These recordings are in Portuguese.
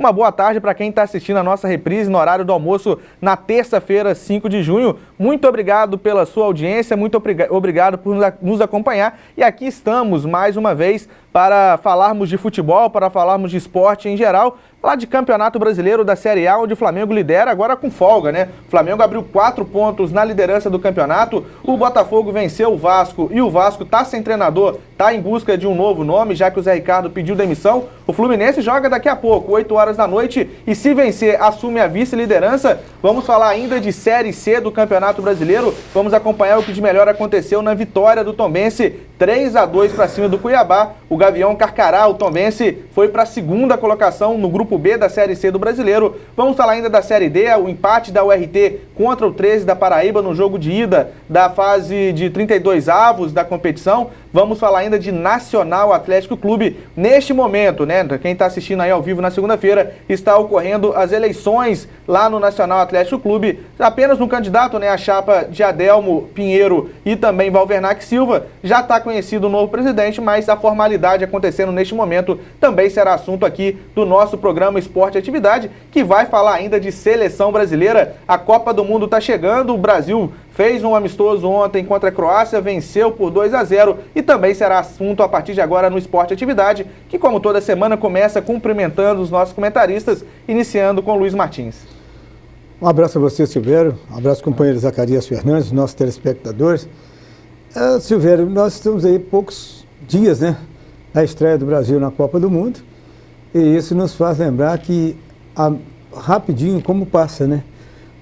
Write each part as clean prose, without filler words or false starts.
uma boa tarde para quem está assistindo a nossa reprise no horário do almoço na terça-feira, 5 de junho. Muito obrigado pela sua audiência, muito obrigado por nos acompanhar. E aqui estamos mais uma vez para falarmos de futebol, para falarmos de esporte em geral, lá de Campeonato Brasileiro da Série A, onde o Flamengo lidera agora com folga, né? O Flamengo abriu 4 pontos na liderança do campeonato, o Botafogo venceu o Vasco e o Vasco está sem treinador, está em busca de um novo nome, já que o Zé Ricardo pediu demissão. O Fluminense joga daqui a pouco, 8 horas da noite, e se vencer, assume a vice-liderança. Vamos falar ainda de Série C do Campeonato Brasileiro, vamos acompanhar o que de melhor aconteceu na vitória do Tombense, 3-2 para cima do Cuiabá. O Gavião Carcará, o Tombense, foi para a segunda colocação no Grupo B da Série C do Brasileiro. Vamos falar ainda da Série D, o empate da URT contra o 13 da Paraíba no jogo de ida da fase de 32 avos da competição. Vamos falar ainda de Nacional Atlético Clube. Neste momento, né, quem está assistindo aí ao vivo na segunda-feira, está ocorrendo as eleições lá no Nacional Atlético Clube. Apenas um candidato, né, a chapa de Adelmo Pinheiro e também Valvernac Silva. Já está conhecido o novo presidente, mas a formalidade acontecendo neste momento também será assunto aqui do nosso programa Esporte e Atividade, que vai falar ainda de seleção brasileira. A Copa do Mundo está chegando, o Brasil fez um amistoso ontem contra a Croácia, venceu por 2-0 e também será assunto a partir de agora no Esporte e Atividade, que como toda semana começa cumprimentando os nossos comentaristas, iniciando com Luiz Martins. Um abraço a você, Silvério, um abraço ao companheiro Zacarias Fernandes, nossos telespectadores. Silvério, nós estamos aí poucos dias, né, da estreia do Brasil na Copa do Mundo, e isso nos faz lembrar que rapidinho como passa, né?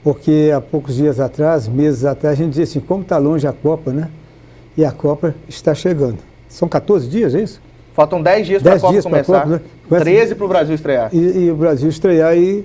Porque há poucos dias atrás, meses atrás, a gente dizia assim, como está longe a Copa, né? E a Copa está chegando. São 14 dias, é isso? Faltam 10 dias para a Copa começar, né? 13 para o Brasil estrear. E o Brasil estrear, e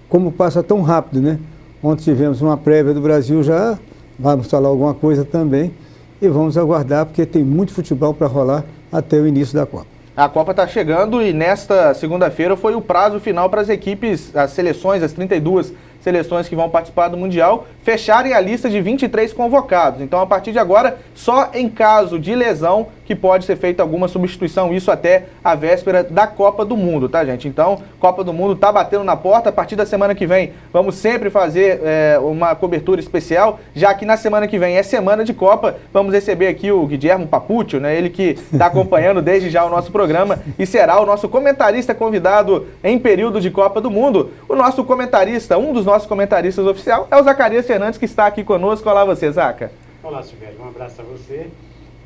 como passa tão rápido, né? Ontem tivemos uma prévia do Brasil já, vamos falar alguma coisa também, e vamos aguardar, porque tem muito futebol para rolar até o início da Copa. A Copa está chegando e nesta segunda-feira foi o prazo final para as equipes, as seleções, as 32 seleções que vão participar do Mundial, fecharem a lista de 23 convocados. Então, a partir de agora, só em caso de lesão que pode ser feita alguma substituição, isso até a véspera da Copa do Mundo, tá, gente? Então, Copa do Mundo tá batendo na porta. A partir da semana que vem, vamos sempre fazer uma cobertura especial, já que na semana que vem é semana de Copa. Vamos receber aqui o Guilherme Papuccio, né? Ele que está acompanhando desde já o nosso programa e será o nosso comentarista convidado em período de Copa do Mundo. O nosso comentarista, um dos nossos comentaristas oficial, é o Zacarias Fernandes, que está aqui conosco. Olá você, Zaca. Olá, Silvério. Um abraço a você,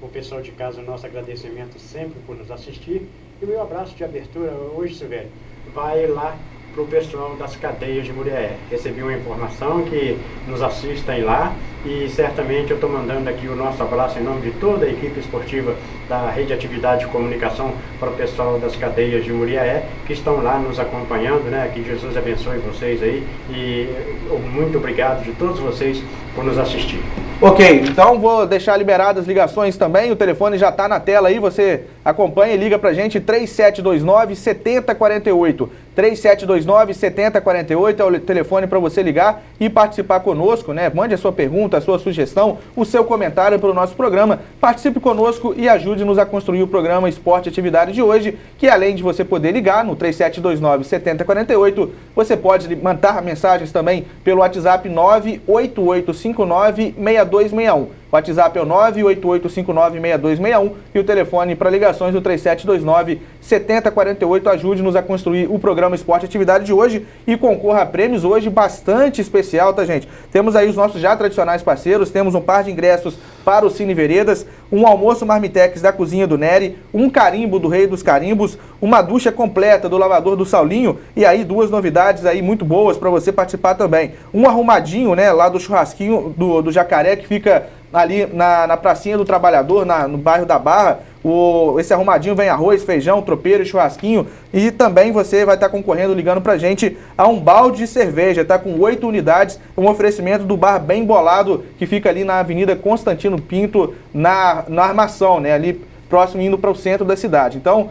o pessoal de casa, o nosso agradecimento sempre por nos assistir. E o meu abraço de abertura hoje, Silvério, vai lá para o pessoal das cadeias de Muriaé. Recebi uma informação que nos assistem lá e certamente eu estou mandando aqui o nosso abraço em nome de toda a equipe esportiva da Rede Atividade e Comunicação para o pessoal das cadeias de Muriaé, que estão lá nos acompanhando, né? Que Jesus abençoe vocês aí e muito obrigado de todos vocês por nos assistir. Ok, então vou deixar liberadas as ligações também, o telefone já está na tela aí, você acompanha e liga pra gente, 3729-7048. 3729-7048 é o telefone para você ligar e participar conosco, né? Mande a sua pergunta, a sua sugestão, o seu comentário para o nosso programa. Participe conosco e ajude-nos a construir o programa Esporte e Atividade de hoje, que além de você poder ligar no 3729-7048, você pode mandar mensagens também pelo WhatsApp 98859-6261. O WhatsApp é o 98859-6261 e o telefone para ligações do 3729-7048. Ajude-nos a construir o programa Esporte e Atividade de hoje e concorra a prêmios hoje bastante especial, tá, gente? Temos aí os nossos já tradicionais parceiros, temos um par de ingressos para o Cine Veredas, um almoço Marmitex da Cozinha do Nery, um carimbo do Rei dos Carimbos, uma ducha completa do Lavador do Saulinho e aí 2 novidades aí muito boas para você participar também. Um arrumadinho, né, lá do churrasquinho do Jacaré, que fica ali na pracinha do Trabalhador, no bairro da Barra. Esse arrumadinho vem arroz, feijão, tropeiro e churrasquinho. E também você vai estar concorrendo, ligando pra gente, a um balde de cerveja, tá? Com 8 unidades, um oferecimento do Bar Bem Bolado, que fica ali na Avenida Constantino Pinto, na Armação, né? Ali próximo, indo para o centro da cidade. Então,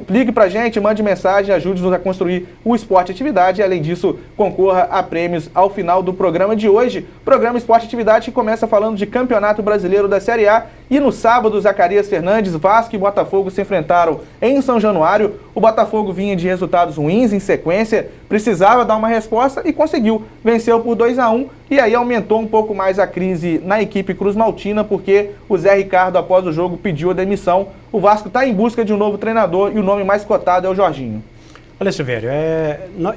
ligue pra gente, mande mensagem, ajude-nos a construir o Esporte e Atividade e, além disso, concorra a prêmios ao final do programa de hoje. Programa Esporte e Atividade que começa falando de Campeonato Brasileiro da Série A E no sábado, Zacarias Fernandes, Vasco e Botafogo se enfrentaram em São Januário. O Botafogo vinha de resultados ruins em sequência, precisava dar uma resposta e conseguiu. Venceu por 2-1 e aí aumentou um pouco mais a crise na equipe Cruz Maltina, porque o Zé Ricardo, após o jogo, pediu a demissão. O Vasco está em busca de um novo treinador e o nome mais cotado é o Jorginho. Olha, Silvério,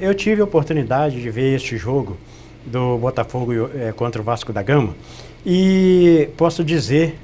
eu tive a oportunidade de ver este jogo do Botafogo contra o Vasco da Gama e posso dizer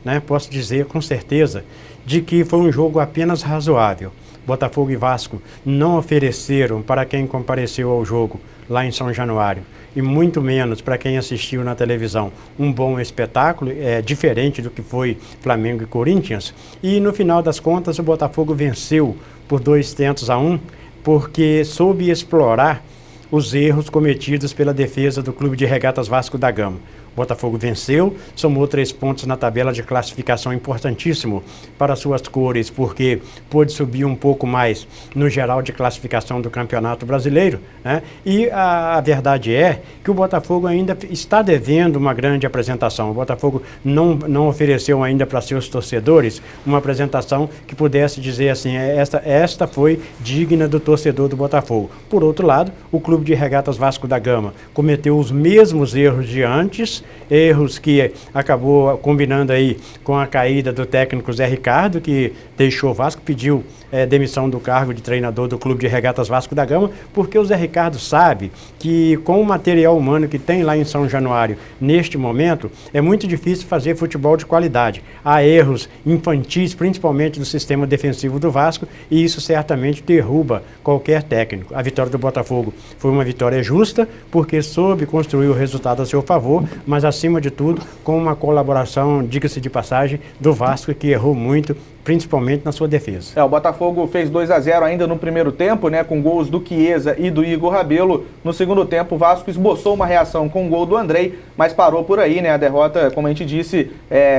com certeza de que foi um jogo apenas razoável. Botafogo e Vasco não ofereceram para quem compareceu ao jogo lá em São Januário e muito menos para quem assistiu na televisão um bom espetáculo, diferente do que foi Flamengo e Corinthians. E no final das contas o Botafogo venceu por 2-1 porque soube explorar os erros cometidos pela defesa do Clube de Regatas Vasco da Gama. Botafogo venceu, somou 3 pontos na tabela de classificação, importantíssimo para suas cores, porque pôde subir um pouco mais no geral de classificação do Campeonato Brasileiro, né? E a verdade é que o Botafogo ainda está devendo uma grande apresentação. O Botafogo não ofereceu ainda para seus torcedores uma apresentação que pudesse dizer assim, esta foi digna do torcedor do Botafogo. Por outro lado, o Clube de Regatas Vasco da Gama cometeu os mesmos erros de antes, erros que acabou combinando aí com a caída do técnico Zé Ricardo, que deixou o Vasco, pediu demissão do cargo de treinador do Clube de Regatas Vasco da Gama, porque o Zé Ricardo sabe que com o material humano que tem lá em São Januário, neste momento, é muito difícil fazer futebol de qualidade. Há erros infantis, principalmente do sistema defensivo do Vasco, e isso certamente derruba qualquer técnico. A vitória do Botafogo foi uma vitória justa, porque soube construir o resultado a seu favor, mas acima de tudo, com uma colaboração, diga-se de passagem, do Vasco, que errou muito, principalmente na sua defesa. O Botafogo fez 2-0 ainda no primeiro tempo, né, com gols do Chiesa e do Igor Rabelo. No segundo tempo, o Vasco esboçou uma reação com o gol do Andrei, mas parou por aí, né? A derrota, como a gente disse,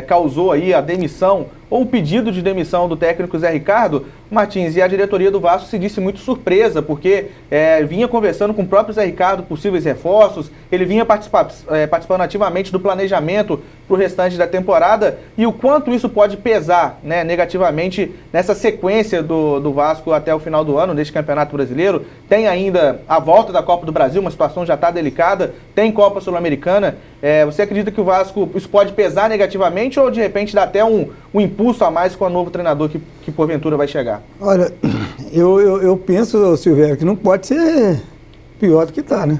causou aí a demissão ou o pedido de demissão do técnico Zé Ricardo. Martins, e a diretoria do Vasco se disse muito surpresa, porque vinha conversando com o próprio Zé Ricardo possíveis reforços, ele vinha participando ativamente do planejamento para o restante da temporada, e o quanto isso pode pesar, né, negativamente nessa sequência do Vasco até o final do ano, deste Campeonato Brasileiro. Tem ainda a volta da Copa do Brasil, uma situação já está delicada, tem Copa Sul-Americana. Você acredita que o Vasco, isso pode pesar negativamente ou de repente dá até um impulso a mais com o novo treinador que porventura vai chegar? Olha, eu penso, Silvério, que não pode ser pior do que está, né?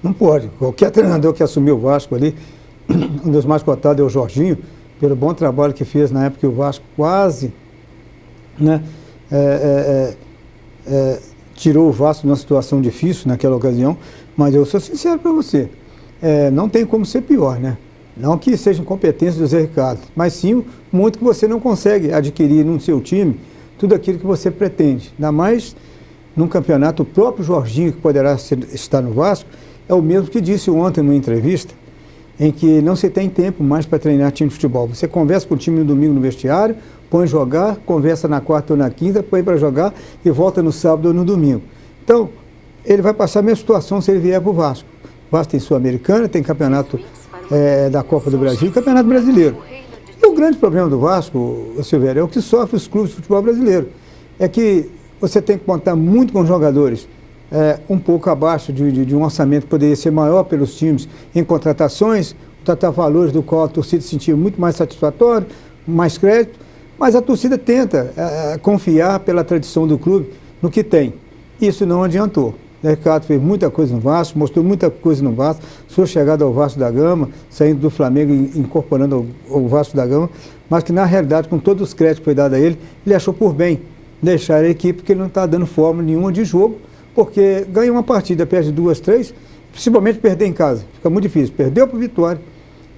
Não pode. Qualquer treinador que assumiu o Vasco ali, um dos mais cotados é o Jorginho, pelo bom trabalho que fez na época que o Vasco quase, né, tirou o Vasco de uma situação difícil naquela ocasião, mas eu sou sincero para você, não tem como ser pior, né? Não que seja incompetência do Zé Ricardo, mas sim muito que você não consegue adquirir no seu time tudo aquilo que você pretende. Ainda mais num campeonato, o próprio Jorginho, que poderá estar no Vasco, é o mesmo que disse ontem numa entrevista, em que não se tem tempo mais para treinar time de futebol. Você conversa com o time no domingo no vestiário, põe jogar, conversa na quarta ou na quinta, põe para jogar e volta no sábado ou no domingo. Então, ele vai passar a mesma situação se ele vier para o Vasco. O Vasco tem Sul-Americana, tem campeonato da Copa do Brasil e campeonato brasileiro. E o grande problema do Vasco, Silvério, é o que sofre os clubes de futebol brasileiro. É que você tem que contar muito com jogadores um pouco abaixo de um orçamento que poderia ser maior pelos times em contratações, tratar valores do qual a torcida se sentia muito mais satisfatório, mais crédito, mas a torcida tenta confiar pela tradição do clube no que tem. Isso não adiantou. O Ricardo fez muita coisa no Vasco, mostrou muita coisa no Vasco, sua chegada ao Vasco da Gama, saindo do Flamengo e incorporando ao Vasco da Gama, mas que na realidade, com todos os créditos que foi dado a ele achou por bem deixar a equipe, porque ele não está dando forma nenhuma de jogo, porque ganha uma partida, perde 2, 3, principalmente perder em casa. Fica muito difícil. Perdeu para o Vitória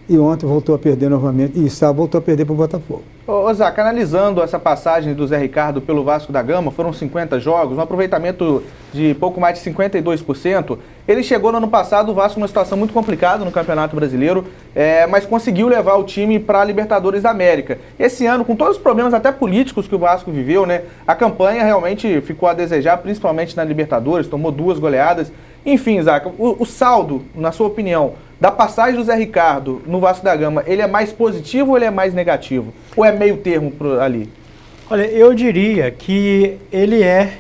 e ontem voltou a perder novamente, e sábado voltou a perder para o Botafogo. Ô Zaca, analisando essa passagem do Zé Ricardo pelo Vasco da Gama, foram 50 jogos, um aproveitamento de pouco mais de 52%. Ele chegou no ano passado, o Vasco numa situação muito complicada no Campeonato Brasileiro, mas conseguiu levar o time para a Libertadores da América. Esse ano, com todos os problemas até políticos que o Vasco viveu, né, a campanha realmente ficou a desejar, principalmente na Libertadores, tomou 2 goleadas. Enfim, Zaca, o saldo, na sua opinião, da passagem do Zé Ricardo no Vasco da Gama, ele é mais positivo ou ele é mais negativo? Ou é meio termo ali? Olha, eu diria que ele é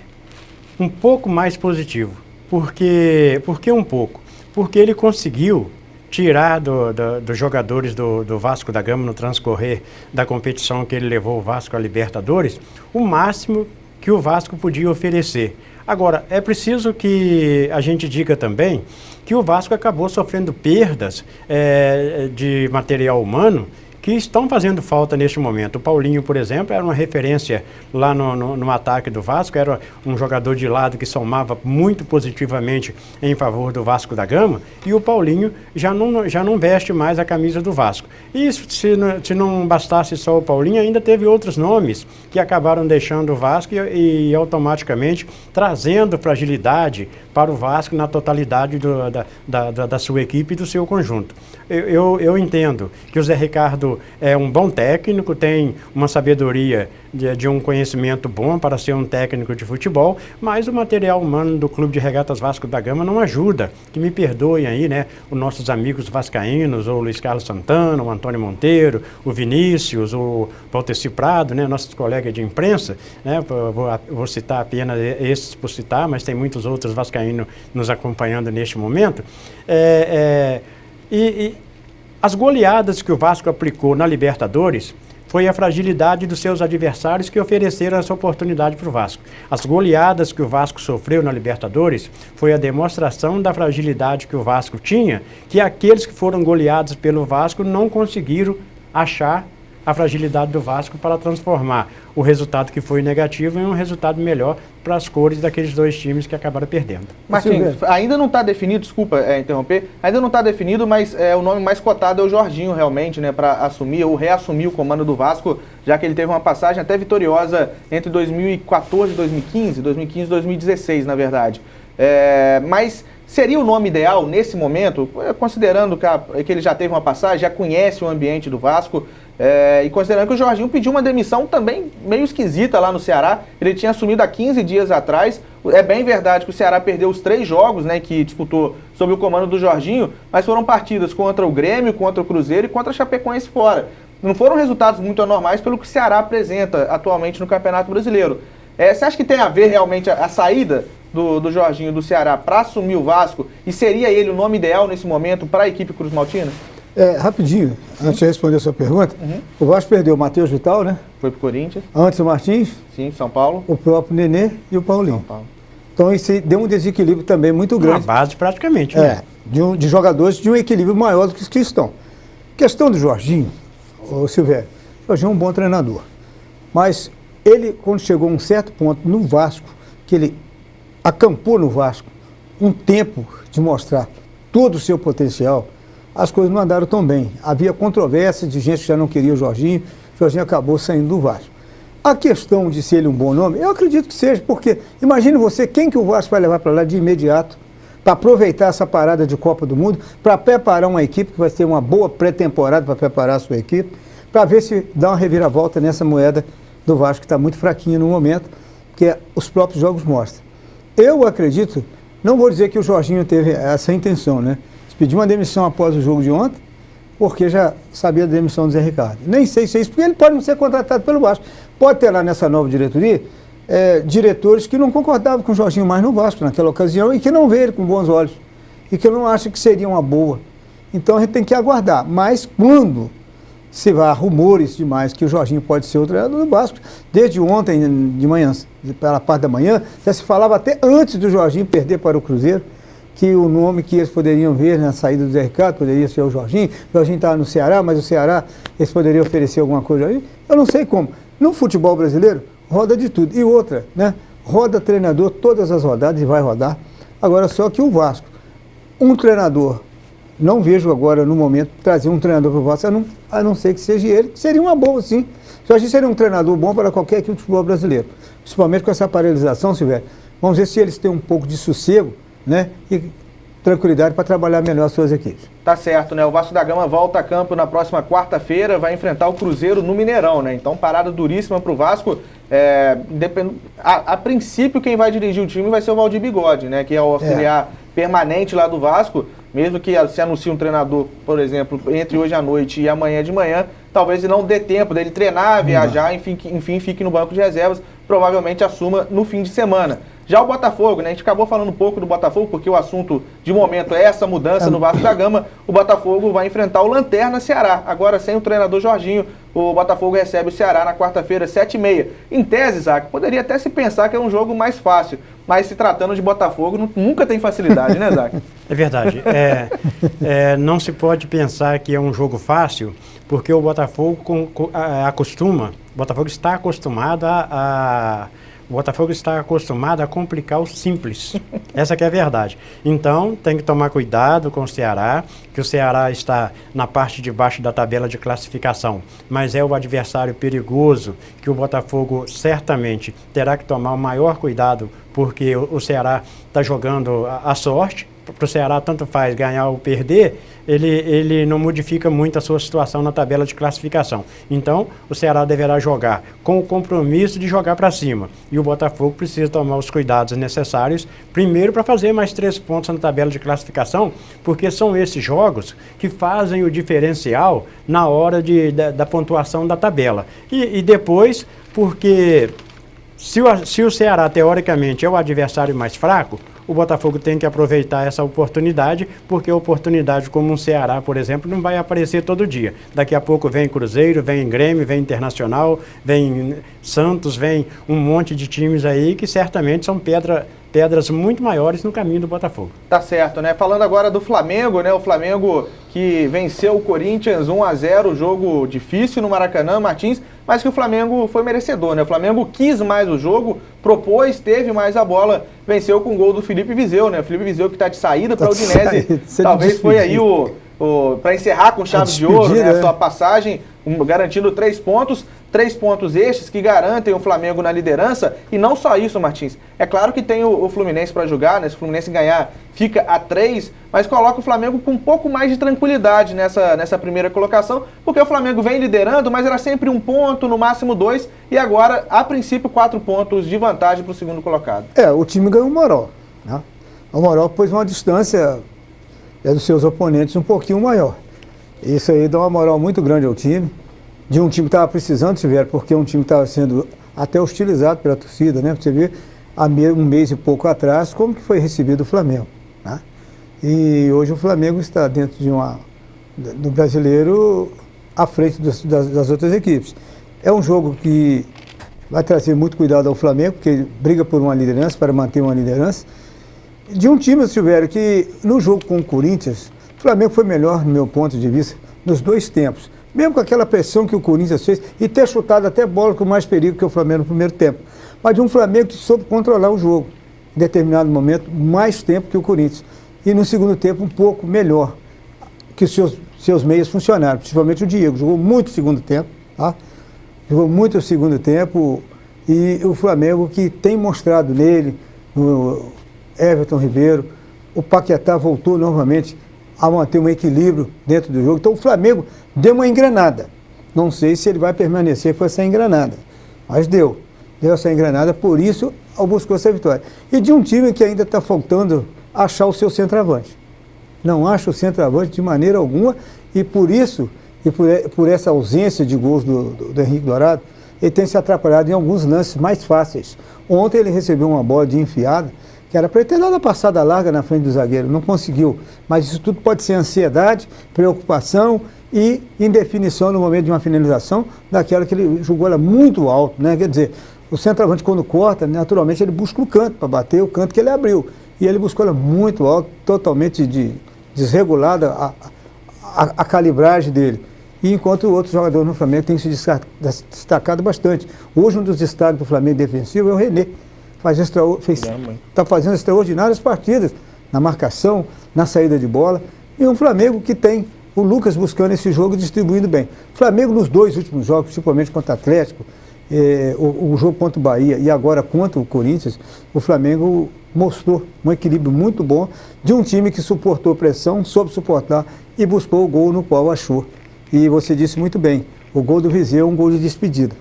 um pouco mais positivo. Por que um pouco? Porque ele conseguiu tirar dos jogadores do Vasco da Gama no transcorrer da competição que ele levou o Vasco à Libertadores, o máximo que o Vasco podia oferecer. Agora, é preciso que a gente diga também que o Vasco acabou sofrendo perdas de material humano que estão fazendo falta neste momento. O Paulinho, por exemplo, era uma referência lá no ataque do Vasco, era um jogador de lado que somava muito positivamente em favor do Vasco da Gama, e o Paulinho já não veste mais a camisa do Vasco. E se não bastasse só o Paulinho, ainda teve outros nomes que acabaram deixando o Vasco e automaticamente trazendo fragilidade para o Vasco na totalidade da sua equipe e do seu conjunto. Eu entendo que o Zé Ricardo é um bom técnico, tem uma sabedoria de um conhecimento bom para ser um técnico de futebol, mas o material humano do Clube de Regatas Vasco da Gama não ajuda. Que me perdoem aí, né, os nossos amigos vascaínos, o Luiz Carlos Santana, o Antônio Monteiro, o Vinícius, o Valteci Prado, né, nossos colegas de imprensa, né, vou citar apenas esses por citar, mas tem muitos outros vascaínos nos acompanhando neste momento. E as goleadas que o Vasco aplicou na Libertadores foi a fragilidade dos seus adversários que ofereceram essa oportunidade para o Vasco. As goleadas que o Vasco sofreu na Libertadores foi a demonstração da fragilidade que o Vasco tinha, que aqueles que foram goleados pelo Vasco não conseguiram achar a fragilidade do Vasco para transformar o resultado que foi negativo em um resultado melhor para as cores daqueles dois times que acabaram perdendo. Martins, ainda não está definido, desculpa interromper, ainda não está definido, mas o nome mais cotado é o Jorginho realmente, né, para assumir ou reassumir o comando do Vasco, já que ele teve uma passagem até vitoriosa entre 2014 e 2015, 2015 e 2016, na verdade. Mas seria o nome ideal nesse momento, considerando que ele já teve uma passagem, já conhece o ambiente do Vasco, e considerando que o Jorginho pediu uma demissão também meio esquisita lá no Ceará, ele tinha assumido há 15 dias atrás. É bem verdade que o Ceará perdeu os 3 jogos, né, que disputou sob o comando do Jorginho, mas foram partidas contra o Grêmio, contra o Cruzeiro e contra a Chapecoense fora. Não foram resultados muito anormais pelo que o Ceará apresenta atualmente no Campeonato Brasileiro. Você acha que tem a ver realmente a saída do Jorginho do Ceará para assumir o Vasco, e seria ele o nome ideal nesse momento para a equipe Cruz Maltina? Rapidinho, antes de responder a sua pergunta, o Vasco perdeu o Matheus Vital, né? Foi pro Corinthians. Antes o Martins. Sim, São Paulo. O próprio Nenê e o Paulinho. São Paulo. Então isso deu um desequilíbrio também muito grande. Uma base praticamente, né? De jogadores de um equilíbrio maior do que os que estão. Questão do Jorginho, ô Silvério, o Jorginho é um bom treinador. Mas ele, quando chegou a um certo ponto no Vasco, que ele acampou no Vasco um tempo de mostrar todo o seu potencial, as coisas não andaram tão bem. Havia controvérsia de gente que já não queria o Jorginho acabou saindo do Vasco. A questão de ser ele um bom nome, eu acredito que seja, porque imagine você, quem que o Vasco vai levar para lá de imediato, para aproveitar essa parada de Copa do Mundo, para preparar uma equipe que vai ter uma boa pré-temporada para preparar a sua equipe, para ver se dá uma reviravolta nessa moeda do Vasco, que está muito fraquinha no momento, que os próprios jogos mostram. Eu acredito, não vou dizer que o Jorginho teve essa intenção, né? Pediu uma demissão após o jogo de ontem, porque já sabia da demissão do Zé Ricardo. Nem sei se é isso, porque ele pode não ser contratado pelo Vasco. Pode ter lá nessa nova diretoria diretores que não concordavam com o Jorginho mais no Vasco naquela ocasião e que não vê ele com bons olhos e que não acham que seria uma boa. Então a gente tem que aguardar. Mas quando se vá rumores demais que o Jorginho pode ser o treinador do Vasco, desde ontem de manhã, pela parte da manhã, já se falava até antes do Jorginho perder para o Cruzeiro, que o nome que eles poderiam ver na saída do Zé Ricardo poderia ser o Jorginho. O Jorginho estava no Ceará, mas o Ceará, eles poderiam oferecer alguma coisa aí. Eu não sei como. No futebol brasileiro, roda de tudo. E outra, né? Roda treinador todas as rodadas e vai rodar. Agora, só que o Vasco, um treinador, não vejo agora, no momento, trazer um treinador para o Vasco, a não ser que seja ele, que seria uma boa, sim. O Jorginho seria um treinador bom para qualquer equipe de futebol brasileiro. Principalmente com essa paralisação, Silvério. Vamos ver se eles têm um pouco de sossego, né, e tranquilidade para trabalhar melhor as suas equipes. Tá certo, né? O Vasco da Gama volta a campo na próxima quarta-feira, vai enfrentar o Cruzeiro no Mineirão, né? Então, parada duríssima para o Vasco. A princípio, quem vai dirigir o time vai ser o Valdir Bigode, né? Que é o auxiliar permanente lá do Vasco. mesmo que se anuncie um treinador, por exemplo, entre hoje à noite e amanhã de manhã, talvez não dê tempo dele treinar, viajar, enfim, fique no banco de reservas, provavelmente assuma no fim de semana. Já o Botafogo, né? A gente acabou falando um pouco do Botafogo, porque o assunto de momento é essa mudança no Vasco da Gama. O Botafogo vai enfrentar o Lanterna Ceará. Agora, sem o treinador Jorginho, o Botafogo recebe o Ceará na quarta-feira, 7h30. Em tese, Isaac, poderia até se pensar que é um jogo mais fácil, mas se tratando de Botafogo, nunca tem facilidade, né, Isaac? É verdade. Não se pode pensar que é um jogo fácil, porque o Botafogo o Botafogo está acostumado a complicar o simples. Essa que é a verdade. Então, tem que tomar cuidado com o Ceará, que o Ceará está na parte de baixo da tabela de classificação, mas é o adversário perigoso que o Botafogo certamente terá que tomar o maior cuidado, porque o Ceará está jogando a sorte. Para o Ceará tanto faz ganhar ou perder, ele não modifica muito a sua situação na tabela de classificação. Então, o Ceará deverá jogar com o compromisso de jogar para cima. E o Botafogo precisa tomar os cuidados necessários, primeiro para fazer mais 3 pontos na tabela de classificação, porque são esses jogos que fazem o diferencial na hora da pontuação da tabela. E depois, porque se o Ceará, teoricamente, é o adversário mais fraco, o Botafogo tem que aproveitar essa oportunidade, porque a oportunidade como um Ceará, por exemplo, não vai aparecer todo dia. Daqui a pouco vem Cruzeiro, vem Grêmio, vem Internacional, vem Santos, vem um monte de times aí que certamente são pedras muito maiores no caminho do Botafogo. Tá certo, né? Falando agora do Flamengo, né? O Flamengo que venceu o Corinthians 1-0, jogo difícil no Maracanã, Martins, mas que o Flamengo foi merecedor, né? O Flamengo quis mais o jogo, propôs, teve mais a bola, venceu com o gol do Felipe Viseu, né? O Felipe Viseu que está de saída para o Udinese, talvez foi aí para encerrar com chave de ouro, né? A sua passagem, garantindo 3 pontos. 3 pontos estes que garantem o Flamengo na liderança. E não só isso, Martins. É claro que tem o Fluminense para jogar, né? Se o Fluminense ganhar, fica a 3, mas coloca o Flamengo com um pouco mais de tranquilidade nessa primeira colocação, porque o Flamengo vem liderando, mas era sempre 1 ponto, no máximo 2, e agora, a princípio, 4 pontos de vantagem para o segundo colocado. O time ganhou moral, né? O moral pôs uma distância dos seus oponentes um pouquinho maior. Isso aí dá uma moral muito grande ao time. De um time que estava precisando, porque um time que estava sendo até hostilizado pela torcida, né? Você vê, há um mês e pouco atrás, como que foi recebido o Flamengo, né? E hoje o Flamengo está dentro do brasileiro à frente das outras equipes. É um jogo que vai trazer muito cuidado ao Flamengo, porque ele briga por uma liderança, para manter uma liderança. De um time, Silvério, que no jogo com o Corinthians, o Flamengo foi melhor, no meu ponto de vista, nos 2 tempos. Mesmo com aquela pressão que o Corinthians fez e ter chutado até bola com mais perigo que o Flamengo no primeiro tempo. Mas de um Flamengo que soube controlar o jogo, em determinado momento, mais tempo que o Corinthians. E no segundo tempo, um pouco melhor, que os seus meias funcionaram, principalmente o Diego. Jogou muito o segundo tempo, tá? Jogou muito o segundo tempo e o Flamengo que tem mostrado nele, o Everton Ribeiro, o Paquetá voltou novamente a manter um equilíbrio dentro do jogo. Então o Flamengo deu uma engrenada. Não sei se ele vai permanecer com essa engrenada, mas deu essa engrenada, por isso buscou essa vitória. E de um time que ainda está faltando achar o seu centroavante. Não acha o centroavante de maneira alguma e por isso, e por essa ausência de gols do Henrique Dourado, ele tem se atrapalhado em alguns lances mais fáceis. Ontem ele recebeu uma bola de enfiada, que era para ele ter dado a passada larga na frente do zagueiro, não conseguiu. Mas isso tudo pode ser ansiedade, preocupação e indefinição no momento de uma finalização daquela que ele jogou ela muito alto, né? Quer dizer, o centroavante quando corta, naturalmente ele busca o canto para bater, o canto que ele abriu. E ele buscou ela muito alto, totalmente desregulada a calibragem dele. E enquanto outros jogadores no Flamengo têm se destacado bastante. Hoje um dos destaques do Flamengo defensivo é o René. Está fazendo extraordinárias partidas na marcação, na saída de bola. E um Flamengo que tem o Lucas buscando esse jogo e distribuindo bem. Flamengo nos 2 últimos jogos, principalmente contra o Atlético, o jogo contra o Bahia e agora contra o Corinthians, o Flamengo mostrou um equilíbrio muito bom de um time que suportou pressão, soube suportar e buscou o gol no qual achou. E você disse muito bem, o gol do Viseu é um gol de despedida.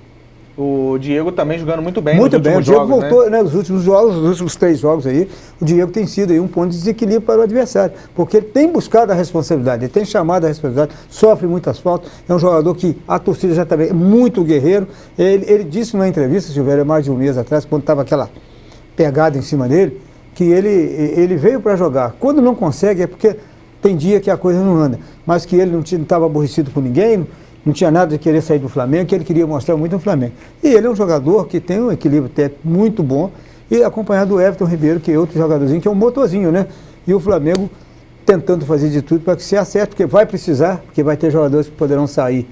O Diego também jogando muito bem muito nos bem, o últimos Diego jogos, voltou, né, nos últimos jogos, nos últimos 3 jogos aí, o Diego tem sido aí um ponto de desequilíbrio para o adversário, porque ele tem buscado a responsabilidade, ele tem chamado a responsabilidade, sofre muitas faltas, é um jogador que a torcida já também é muito guerreiro. Ele disse numa entrevista, Silvério, há mais de um mês atrás, quando estava aquela pegada em cima dele, que ele veio para jogar. Quando não consegue é porque tem dia que a coisa não anda, mas que ele não estava aborrecido com ninguém, não tinha nada de querer sair do Flamengo, que ele queria mostrar muito no Flamengo. E ele é um jogador que tem um equilíbrio técnico muito bom, e acompanhado do Everton Ribeiro, que é outro jogadorzinho, que é um motorzinho, né? E o Flamengo tentando fazer de tudo para que se acerte, porque vai precisar, porque vai ter jogadores que poderão sair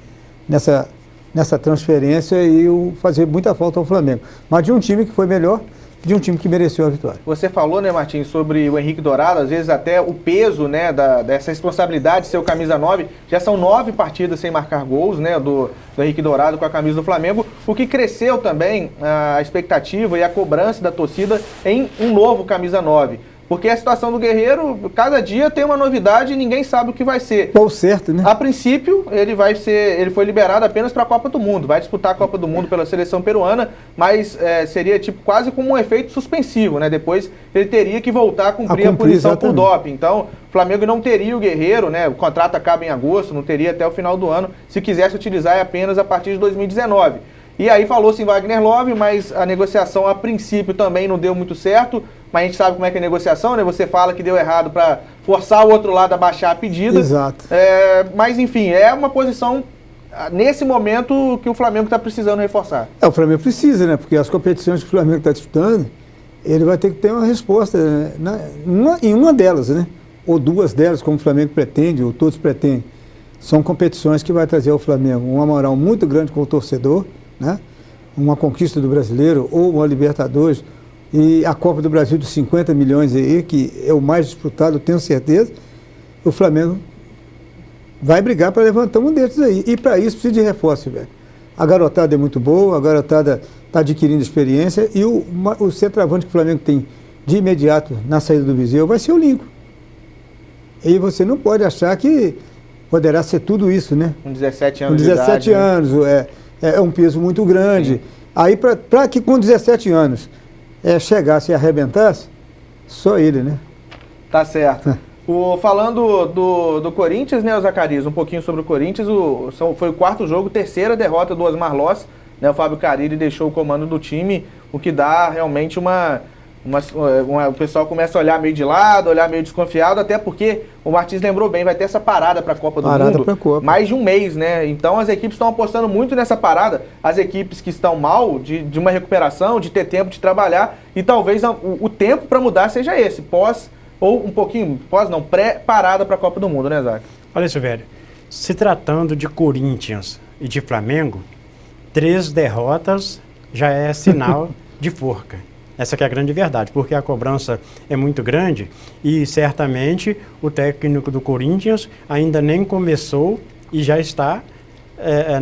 nessa transferência e fazer muita falta ao Flamengo. Mas de um time que foi melhor, de um time que mereceu a vitória. Você falou, né, Martins, sobre o Henrique Dourado, às vezes até o peso, né, dessa responsabilidade de ser o camisa 9, já são 9 partidas sem marcar gols, né, do Henrique Dourado com a camisa do Flamengo, o que cresceu também a expectativa e a cobrança da torcida em um novo camisa 9. Porque a situação do Guerreiro, cada dia tem uma novidade e ninguém sabe o que vai ser. Qual certo, né? A princípio, ele foi liberado apenas para a Copa do Mundo. Vai disputar a Copa do Mundo pela seleção peruana, mas seria tipo quase como um efeito suspensivo, né? Depois ele teria que voltar a cumprir a punição exatamente. por doping. Então, o Flamengo não teria o Guerreiro, né? O contrato acaba em agosto, não teria até o final do ano. Se quisesse utilizar, é apenas a partir de 2019. E aí falou-se em Wagner Love, mas a negociação a princípio também não deu muito certo. Mas a gente sabe como é que é a negociação, né? Você fala que deu errado para forçar o outro lado a baixar a pedida. Exato. Mas, enfim, é uma posição, nesse momento, que o Flamengo está precisando reforçar. O Flamengo precisa, né? Porque as competições que o Flamengo está disputando, ele vai ter que ter uma resposta, né? Em uma delas, né? Ou 2 delas, como o Flamengo pretende, ou todos pretendem. São competições que vai trazer ao Flamengo uma moral muito grande com o torcedor, né? Uma conquista do brasileiro ou uma Libertadores. E a Copa do Brasil dos 50 milhões aí, que é o mais disputado, eu tenho certeza, o Flamengo vai brigar para levantar um desses aí. E para isso precisa de reforço, velho. A garotada é muito boa, a garotada está adquirindo experiência e o centroavante que o Flamengo tem de imediato na saída do Viseu vai ser o Lincoln. E você não pode achar que poderá ser tudo isso, né? Com 17 anos de idade. Com 17 anos, né? É um peso muito grande. Sim. Aí para que com 17 anos chegasse e arrebentasse, só ele, né? Tá certo. Falando do Corinthians, né, Zacarias, um pouquinho sobre o Corinthians, foi o 4º jogo, 3ª derrota do Osmar Loss, né, o Fábio Carille deixou o comando do time, o que dá realmente o pessoal começa a olhar meio de lado, olhar meio desconfiado, até porque o Martins lembrou bem, vai ter essa parada para a Copa do Mundo, mais de um mês, né? Então as equipes estão apostando muito nessa parada, as equipes que estão mal, de uma recuperação, de ter tempo de trabalhar, e talvez o tempo para mudar seja esse, pré-parada para a Copa do Mundo, né, Zac? Olha isso, velho, se tratando de Corinthians e de Flamengo, 3 derrotas já é sinal de forca. Essa que é a grande verdade, porque a cobrança é muito grande e certamente o técnico do Corinthians ainda nem começou e já está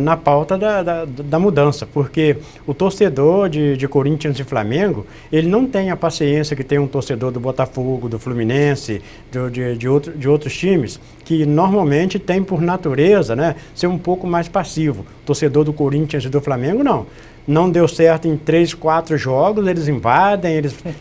na pauta da mudança, porque o torcedor de Corinthians e Flamengo, ele não tem a paciência que tem um torcedor do Botafogo, do Fluminense, de outros times, que normalmente tem por natureza, né, ser um pouco mais passivo. O torcedor do Corinthians e do Flamengo, não deu certo em 3, 4 jogos, eles invadem,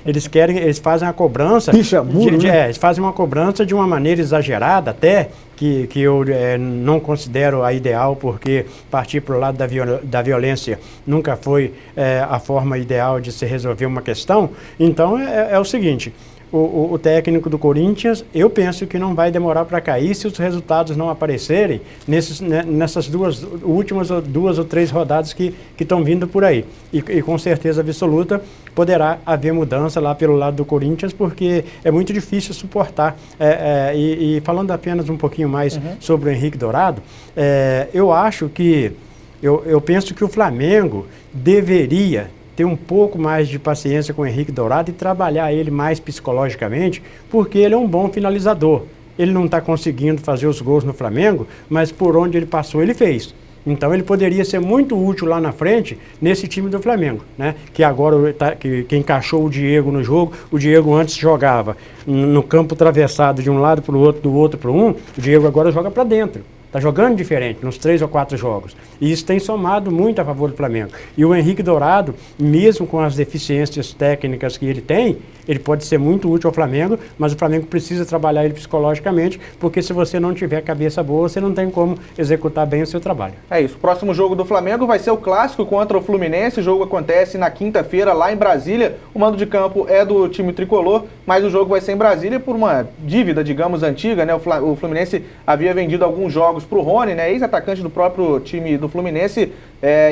eles fazem a cobrança. Eles fazem uma cobrança de uma maneira exagerada, até que eu não considero a ideal, porque partir para o lado da violência nunca foi a forma ideal de se resolver uma questão. Então é o seguinte. O técnico do Corinthians, eu penso que não vai demorar para cair se os resultados não aparecerem nessas últimas 2 ou 3 rodadas que estão vindo por aí. E com certeza absoluta poderá haver mudança lá pelo lado do Corinthians, porque é muito difícil suportar. E falando apenas um pouquinho mais sobre o Henrique Dourado, eu penso que o Flamengo deveria ter um pouco mais de paciência com o Henrique Dourado e trabalhar ele mais psicologicamente, porque ele é um bom finalizador. Ele não está conseguindo fazer os gols no Flamengo, mas por onde ele passou, ele fez. Então ele poderia ser muito útil lá na frente, nesse time do Flamengo, né? Que agora que encaixou o Diego no jogo. O Diego antes jogava no campo atravessado de um lado para o outro, do outro para um. O Diego agora joga para dentro. está jogando diferente nos 3 ou 4 jogos. E isso tem somado muito a favor do Flamengo. E o Henrique Dourado, mesmo com as deficiências técnicas que ele tem, ele pode ser muito útil ao Flamengo, mas o Flamengo precisa trabalhar ele psicologicamente, porque se você não tiver cabeça boa, você não tem como executar bem o seu trabalho. É isso. O próximo jogo do Flamengo vai ser o clássico contra o Fluminense. O jogo acontece na quinta-feira lá em Brasília. O mando de campo é do time tricolor, mas o jogo vai ser em Brasília por uma dívida, digamos, antiga, né? O Fluminense havia vendido alguns jogos para o Rony, né? Ex-atacante do próprio time do Fluminense.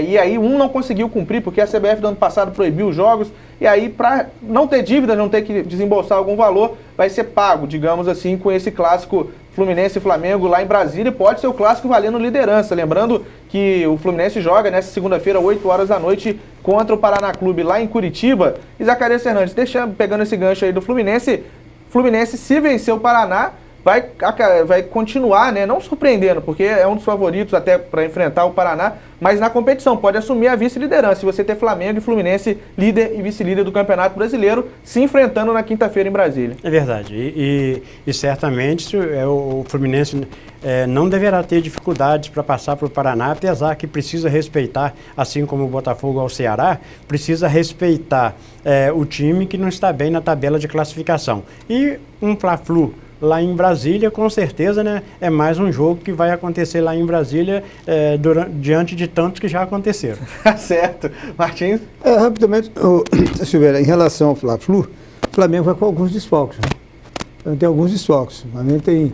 E aí não conseguiu cumprir, porque a CBF do ano passado proibiu os jogos. E aí, para não ter dívida, não ter que desembolsar algum valor, vai ser pago, digamos assim, com esse clássico Fluminense e Flamengo lá em Brasília. Pode ser o clássico valendo liderança. Lembrando que o Fluminense joga nessa segunda-feira, 8 horas da noite, contra o Paraná Clube lá em Curitiba. E Zacarias Fernandes, pegando esse gancho aí do Fluminense, se vencer o Paraná, vai continuar, né, não surpreendendo, porque é um dos favoritos até para enfrentar o Paraná, mas na competição pode assumir a vice-liderança, se você ter Flamengo e Fluminense líder e vice-líder do Campeonato Brasileiro se enfrentando na quinta-feira em Brasília. É verdade, e certamente o Fluminense não deverá ter dificuldades para passar para o Paraná, apesar que precisa respeitar, assim como o Botafogo ao Ceará, precisa respeitar o time que não está bem na tabela de classificação. E um Fla-Flu lá em Brasília, com certeza, né, é mais um jogo que vai acontecer lá em Brasília diante de tantos que já aconteceram. Certo. Martins? Rapidamente, Silveira, em relação ao Fla-Flu, o Flamengo vai com alguns desfalques. Né? Então, tem alguns desfalques. O Flamengo tem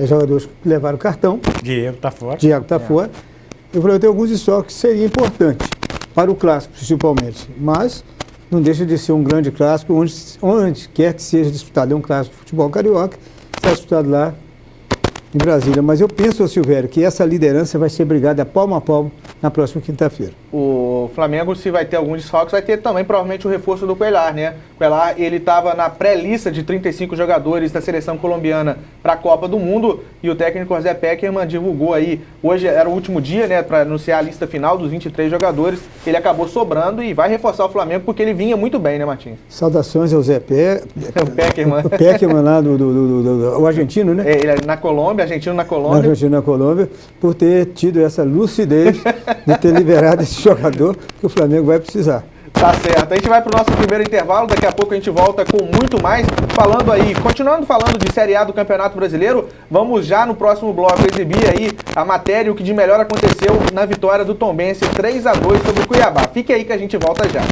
jogadores que levaram cartão. Diego está fora. Fora. E o Flamengo tem alguns desfalques que seria importante para o clássico, principalmente. Mas não deixa de ser um grande clássico, onde quer que seja disputado. É um clássico de futebol carioca, está disputado lá em Brasília. Mas eu penso, Silvério, que essa liderança vai ser brigada palmo a palmo na próxima quinta-feira. O Flamengo, se vai ter alguns desfalques, vai ter também provavelmente o reforço do Cuellar, né? O Cuellar, ele estava na pré-lista de 35 jogadores da seleção colombiana para a Copa do Mundo, e o técnico José Peckerman divulgou aí, hoje era o último dia, né, para anunciar a lista final dos 23 jogadores, ele acabou sobrando e vai reforçar o Flamengo porque ele vinha muito bem, né, Martins? Saudações ao Zé Peckerman. O Peckerman lá o argentino, né? Ele é na Colômbia, argentino na Colômbia. Argentino na Colômbia, por ter tido essa lucidez de ter liberado esse jogador que o Flamengo vai precisar. Tá certo. A gente vai para o nosso primeiro intervalo, daqui a pouco a gente volta com muito mais, continuando falando de Série A do Campeonato Brasileiro, vamos já no próximo bloco exibir aí a matéria, o que de melhor aconteceu na vitória do Tombense 3-2 sobre o Cuiabá. Fique aí que a gente volta já.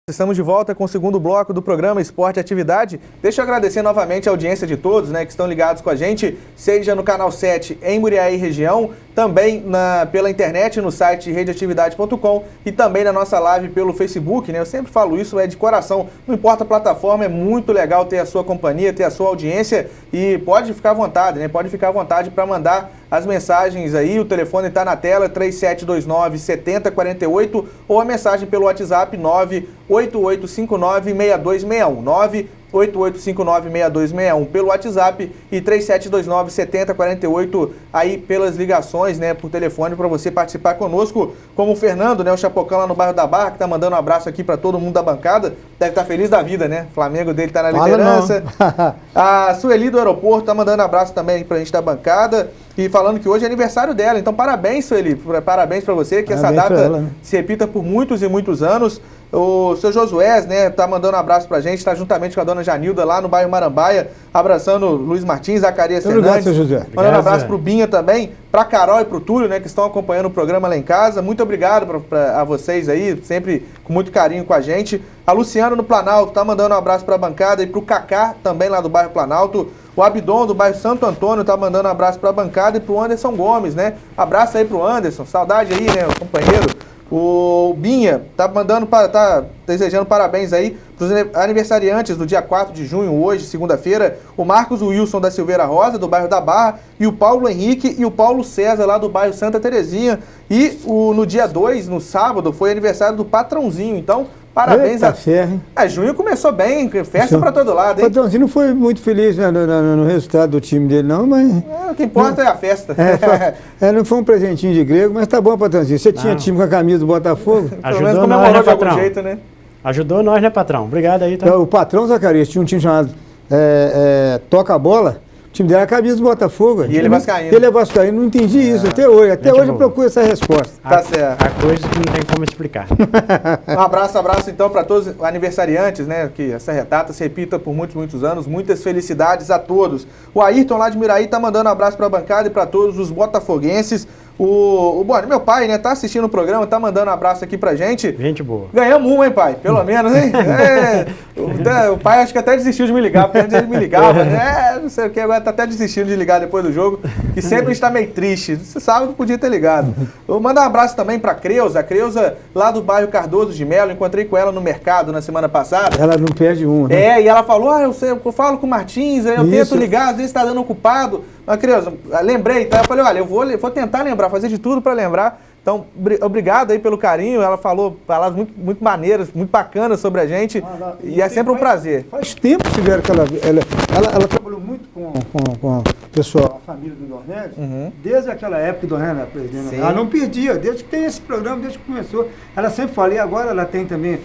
Estamos de volta com o segundo bloco do programa Esporte e Atividade. Deixa eu agradecer novamente a audiência de todos, né, que estão ligados com a gente, seja no canal 7 em Muriaé e região, também pela internet no site redeatividade.com e também na nossa live pelo Facebook, né? Eu sempre falo isso, de coração, não importa a plataforma, é muito legal ter a sua companhia, ter a sua audiência e pode ficar à vontade, né? Pode ficar à vontade para mandar as mensagens aí, o telefone está na tela, 3729-7048 ou a mensagem pelo WhatsApp 98859-6261, 98859-6261 pelo WhatsApp e 3729-7048 aí pelas ligações, né, por telefone para você participar conosco, como o Fernando, né, o Chapocão lá no bairro da Barra, que tá mandando um abraço aqui para todo mundo da bancada, deve estar feliz da vida, né, o Flamengo dele tá na liderança. A Sueli do aeroporto tá mandando um abraço também pra gente da bancada e falando que hoje é aniversário dela, então parabéns, Sueli, parabéns para você, que parabéns essa data ela, né, se repita por muitos e muitos anos. O seu Josué, né, tá mandando um abraço pra gente, tá juntamente com a dona Janilda lá no bairro Marambaia, abraçando Luiz Martins, Zacarias Fernandes. Seu José. Mandando um abraço pro Binha também, pra Carol e pro Túlio, né, que estão acompanhando o programa lá em casa. Muito obrigado a vocês aí, sempre com muito carinho com a gente. A Luciana no Planalto tá mandando um abraço pra bancada e pro Cacá, também lá do bairro Planalto. O Abdon do bairro Santo Antônio tá mandando um abraço pra bancada e pro Anderson Gomes, né. Abraço aí pro Anderson, saudade aí, né, o companheiro. O Binha tá desejando parabéns aí para os aniversariantes do dia 4 de junho, hoje, segunda-feira, o Marcos Wilson da Silveira Rosa, do bairro da Barra, e o Paulo Henrique e o Paulo César, lá do bairro Santa Terezinha. E no dia 2, no sábado, foi aniversário do Patrãozinho. Então, Parabéns a ferro. Junho começou bem, festa para todo lado, hein? O Patrãozinho não foi muito feliz, né, no resultado do time dele, não, mas... O que importa é a festa. Não foi um presentinho de grego, mas tá bom, Patrãozinho. Você tinha time com a camisa do Botafogo? Pelo menos comemorou de algum jeito, né? Ajudou nós, né, patrão? Obrigado aí. Tá? O patrão Zacarias tinha um time chamado Toca a Bola. O time dele era a camisa do Botafogo. E ele é vascaíno. Ele é vascaíno, não entendi isso até hoje. Até hoje eu procuro essa resposta. Tá certo. Há coisas que não tem como explicar. Um abraço então para todos os aniversariantes, né? Que essa data se repita por muitos, muitos anos. Muitas felicidades a todos. O Ayrton lá de Miraí tá mandando um abraço para a bancada e para todos os botafoguenses. Meu pai, né, tá assistindo o programa, tá mandando um abraço aqui pra gente. Gente boa. Ganhamos hein, pai? Pelo menos, hein? O pai acho que até desistiu de me ligar, porque antes ele me ligava, né? Não sei o que, agora tá até desistindo de ligar depois do jogo, que sempre está meio triste. Você sabe que podia ter ligado. Vou mandar um abraço também pra Creuza. A Creuza, lá do bairro Cardoso de Melo, encontrei com ela no mercado na semana passada. Ela não perde um, né? E ela falou, eu falo com o Martins, eu tento ligar, às vezes tá dando ocupado. Mas, Creuza, lembrei, tá? Eu falei, olha, eu vou tentar lembrar, fazer de tudo para lembrar. Então, obrigado aí pelo carinho. Ela falou palavras muito maneiras, muito bacanas sobre a gente. E é sempre um prazer. Faz tempo que tiveram que ela trabalhou muito com o pessoal, a família do Dornelles, desde aquela época que o Dornelles era presidente. Sim. Ela não perdia, desde que tem esse programa, desde que começou. Ela sempre fala, e agora ela tem também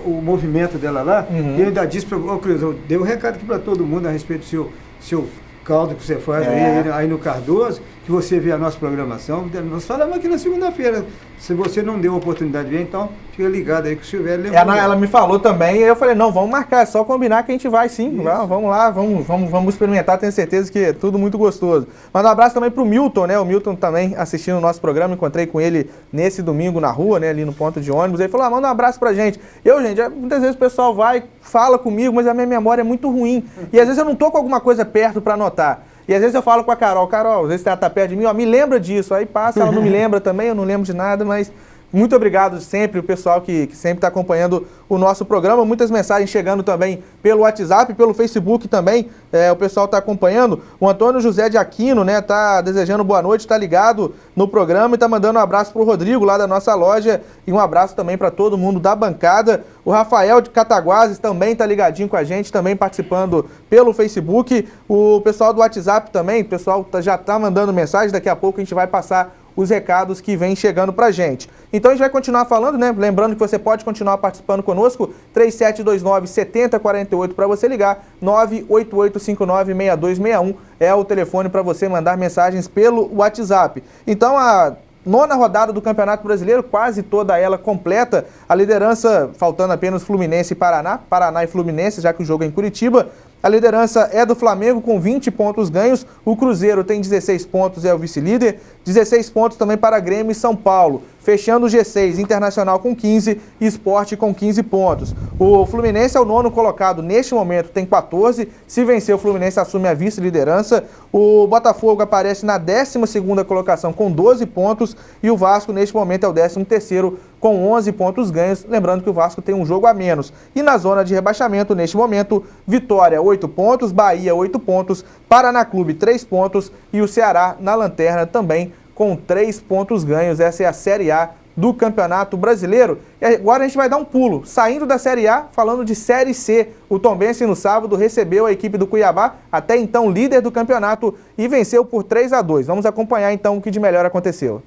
o movimento dela lá. E eu ainda disse para o Creuza, eu dei um recado aqui para todo mundo a respeito do seu caldo que você faz aí no Cardoso, que você vê a nossa programação. Nós falamos aqui na segunda-feira. Se você não deu a oportunidade de ver, então fica ligado aí que o Silvério lembrou. Ela me falou também, e eu falei, não, vamos marcar, é só combinar que a gente vai sim. Vamos lá, vamos experimentar, tenho certeza que é tudo muito gostoso. Manda um abraço também pro Milton, né? O Milton também assistindo o nosso programa, encontrei com ele nesse domingo na rua, né? Ali no ponto de ônibus. Ele falou, manda um abraço pra gente. Gente, muitas vezes o pessoal fala comigo, mas a minha memória é muito ruim. E às vezes eu não tô com alguma coisa perto pra anotar. E às vezes eu falo com a Carol, às vezes ela tá perto de mim, me lembra disso. Aí passa, ela não me lembra também, eu não lembro de nada, mas muito obrigado sempre, o pessoal que sempre está acompanhando o nosso programa. Muitas mensagens chegando também pelo WhatsApp, pelo Facebook também, o pessoal está acompanhando. O Antônio José de Aquino, né, tá desejando boa noite, está ligado no programa e está mandando um abraço para o Rodrigo lá da nossa loja e um abraço também para todo mundo da bancada. O Rafael de Cataguases também está ligadinho com a gente, também participando pelo Facebook. O pessoal do WhatsApp também, o pessoal já está mandando mensagem, daqui a pouco a gente vai passar os recados que vêm chegando pra gente. Então a gente vai continuar falando, né? Lembrando que você pode continuar participando conosco, 3729-7048 para você ligar, 988596261 é o telefone para você mandar mensagens pelo WhatsApp. Então a nona rodada do Campeonato Brasileiro, quase toda ela completa, a liderança, faltando apenas Fluminense e Paraná e Fluminense, já que o jogo é em Curitiba. A liderança é do Flamengo com 20 pontos ganhos, o Cruzeiro tem 16 pontos, é o vice-líder, 16 pontos também para Grêmio e São Paulo. Fechando o G6, Internacional com 15 e Sport com 15 pontos. O Fluminense é o nono colocado neste momento, tem 14. Se vencer, o Fluminense assume a vice-liderança. O Botafogo aparece na 12ª colocação com 12 pontos e o Vasco neste momento é o 13º com 11 pontos ganhos. Lembrando que o Vasco tem um jogo a menos. E na zona de rebaixamento, neste momento, Vitória 8 pontos, Bahia 8 pontos, Paraná Clube 3 pontos e o Ceará na lanterna também com 3 pontos ganhos. Essa é a Série A do Campeonato Brasileiro. E agora a gente vai dar um pulo, saindo da Série A, falando de Série C. O Tombense no sábado recebeu a equipe do Cuiabá, até então líder do campeonato, e venceu por 3-2. Vamos acompanhar então o que de melhor aconteceu.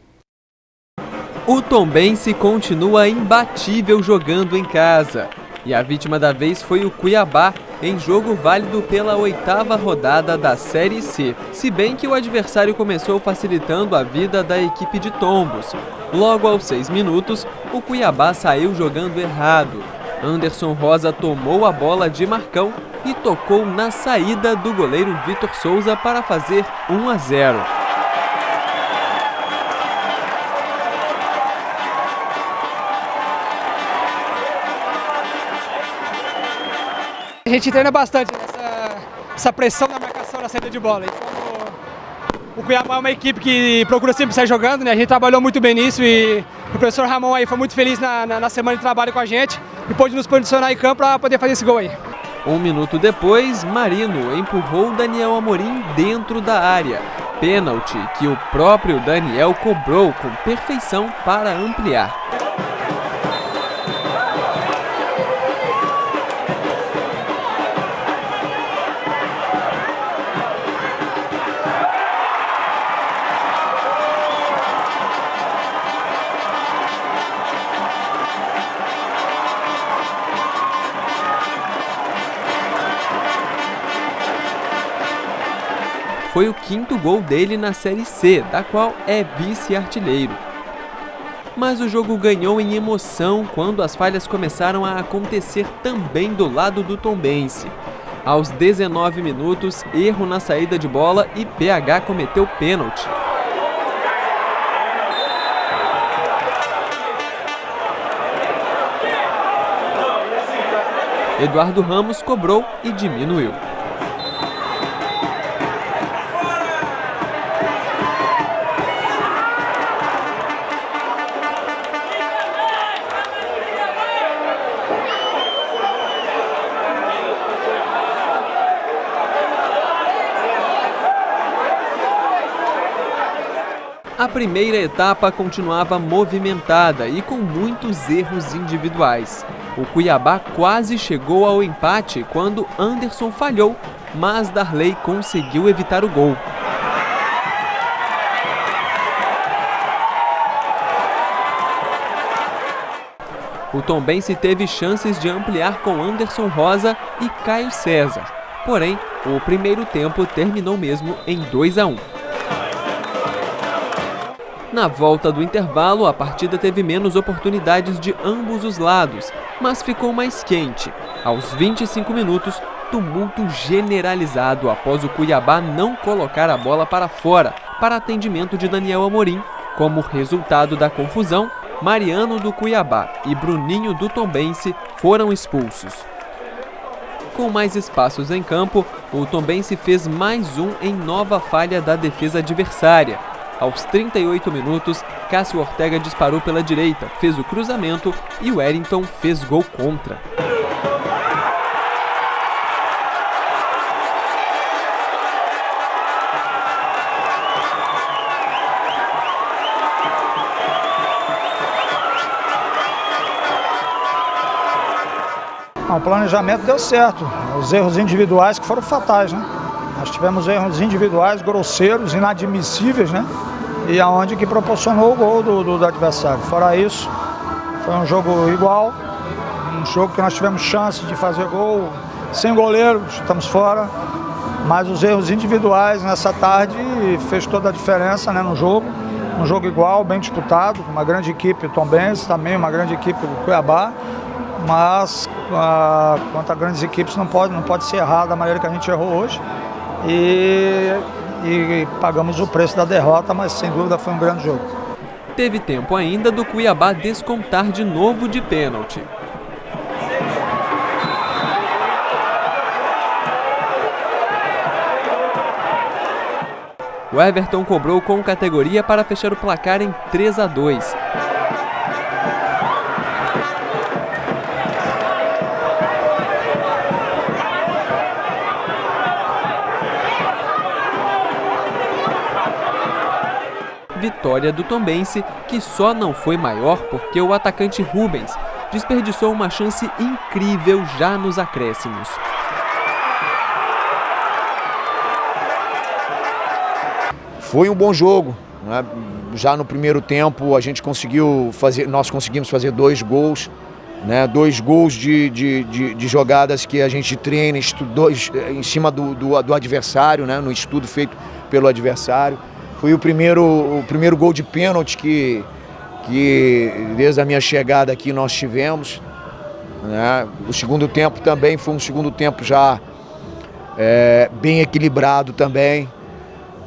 O Tombense continua imbatível jogando em casa. E a vítima da vez foi o Cuiabá, em jogo válido pela 8ª rodada da Série C. Se bem que o adversário começou facilitando a vida da equipe de Tombos. Logo aos 6 minutos, o Cuiabá saiu jogando errado. Anderson Rosa tomou a bola de Marcão e tocou na saída do goleiro Vitor Souza para fazer 1-0. A gente treina bastante essa pressão na marcação na saída de bola. Então, o Cuiabá é uma equipe que procura sempre sair jogando, né? A gente trabalhou muito bem nisso e o professor Ramon aí foi muito feliz na semana de trabalho com a gente e pôde nos posicionar em campo para poder fazer esse gol aí. 1 minuto depois, Marino empurrou Daniel Amorim dentro da área. Pênalti que o próprio Daniel cobrou com perfeição para ampliar. foi o 5º gol dele na Série C, da qual é vice-artilheiro. Mas o jogo ganhou em emoção quando as falhas começaram a acontecer também do lado do Tombense. Aos 19 minutos, erro na saída de bola e PH cometeu pênalti. Eduardo Ramos cobrou e diminuiu. A primeira etapa continuava movimentada e com muitos erros individuais. O Cuiabá quase chegou ao empate quando Anderson falhou, mas Darley conseguiu evitar o gol. O Tombense teve chances de ampliar com Anderson Rosa e Caio César. Porém, o primeiro tempo terminou mesmo em 2-1. Na volta do intervalo, a partida teve menos oportunidades de ambos os lados, mas ficou mais quente. Aos 25 minutos, tumulto generalizado após o Cuiabá não colocar a bola para fora, para atendimento de Daniel Amorim. Como resultado da confusão, Mariano do Cuiabá e Bruninho do Tombense foram expulsos. Com mais espaços em campo, o Tombense fez mais um em nova falha da defesa adversária. Aos 38 minutos, Cássio Ortega disparou pela direita, fez o cruzamento e o Wellington fez gol contra. O planejamento deu certo, os erros individuais que foram fatais, né? Nós tivemos erros individuais grosseiros, inadmissíveis, né? E aonde que proporcionou o gol do adversário. Fora isso, foi um jogo igual, um jogo que nós tivemos chance de fazer gol, sem goleiro, estamos fora, mas os erros individuais nessa tarde fez toda a diferença, né, no jogo. Um jogo igual, bem disputado, uma grande equipe, o Tombense também, uma grande equipe do Cuiabá, mas quanto a grandes equipes não pode ser errado da maneira que a gente errou hoje. E pagamos o preço da derrota, mas sem dúvida foi um grande jogo. Teve tempo ainda do Cuiabá descontar de novo de pênalti. O Everton cobrou com categoria para fechar o placar em 3-2. Vitória do Tombense, que só não foi maior porque o atacante Rubens desperdiçou uma chance incrível já nos acréscimos. Foi um bom jogo, né? Já no primeiro tempo nós conseguimos fazer 2 gols, né? 2 gols de jogadas que a gente treina, estudou em cima do adversário, né? No estudo feito pelo adversário. Foi o primeiro gol de pênalti que desde a minha chegada aqui nós tivemos, né? O segundo tempo também foi um segundo tempo já bem equilibrado também.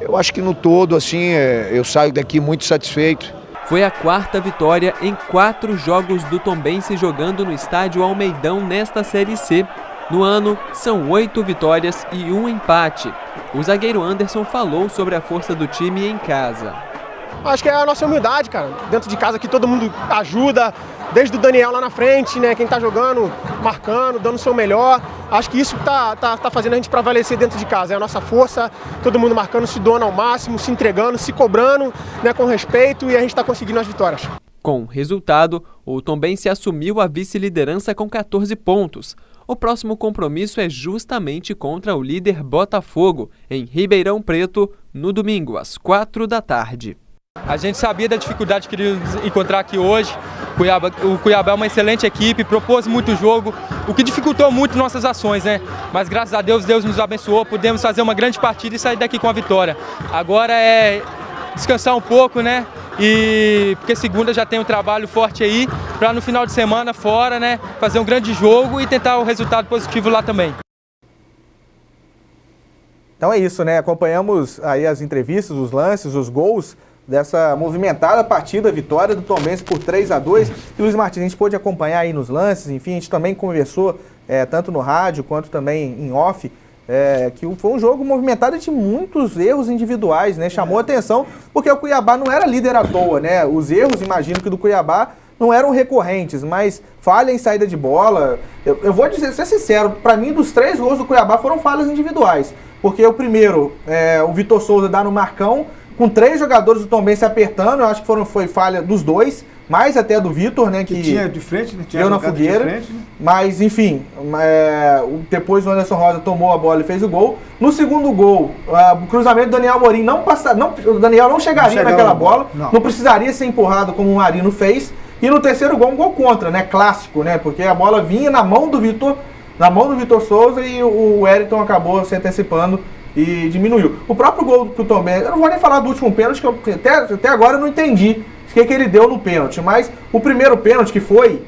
Eu acho que no todo, assim, eu saio daqui muito satisfeito. Foi a 4ª vitória em 4 jogos do Tombense jogando no estádio Almeidão nesta Série C. No ano, são 8 vitórias e 1 empate. O zagueiro Anderson falou sobre a força do time em casa. Acho que é a nossa humildade, cara. Dentro de casa que todo mundo ajuda, desde o Daniel lá na frente, né? Quem tá jogando, marcando, dando o seu melhor. Acho que isso tá fazendo a gente prevalecer dentro de casa. É a nossa força, todo mundo marcando, se doando ao máximo, se entregando, se cobrando, né, com respeito, e a gente tá conseguindo as vitórias. Com o resultado, o Tombense assumiu a vice-liderança com 14 pontos. O próximo compromisso é justamente contra o líder Botafogo, em Ribeirão Preto, no domingo, às 4 da tarde. A gente sabia da dificuldade que iríamos encontrar aqui hoje, O Cuiabá é uma excelente equipe, propôs muito jogo, o que dificultou muito nossas ações, né? Mas graças a Deus, Deus nos abençoou, pudemos fazer uma grande partida e sair daqui com a vitória. Agora é descansar um pouco, né? Porque segunda já tem um trabalho forte aí, para no final de semana fora, né? Fazer um grande jogo e tentar o resultado positivo lá também. Então é isso, né? Acompanhamos aí as entrevistas, os lances, os gols dessa movimentada partida, vitória do Tombense por 3-2. E Luiz Martins, a gente pôde acompanhar aí nos lances, enfim, a gente também conversou tanto no rádio quanto também em off, que foi um jogo movimentado de muitos erros individuais, né? Chamou atenção porque o Cuiabá não era líder à toa, né? Os erros, imagino que do Cuiabá não eram recorrentes, mas falha em saída de bola. Eu vou ser sincero, para mim dos 3 gols do Cuiabá foram falhas individuais, porque o primeiro, o Vitor Souza dá no Marcão, com 3 jogadores do Tombense apertando, eu acho que foi falha dos 2, mais até do Vitor, né? Que tinha de frente, né? Deu na fogueira. Frente, né? Mas, enfim, depois o Anderson Rosa tomou a bola e fez o gol. No segundo gol, o cruzamento do Daniel Amorim o Daniel não chegaria naquela bola, não precisaria ser empurrado como o Marino fez. E no terceiro gol, um gol contra, né? Clássico, né? Porque a bola vinha na mão do Vitor Souza e o Wellington acabou se antecipando e diminuiu. O próprio gol do Tombense, eu não vou nem falar do último pênalti, que eu, até agora eu não entendi o que ele deu no pênalti, mas o primeiro pênalti que foi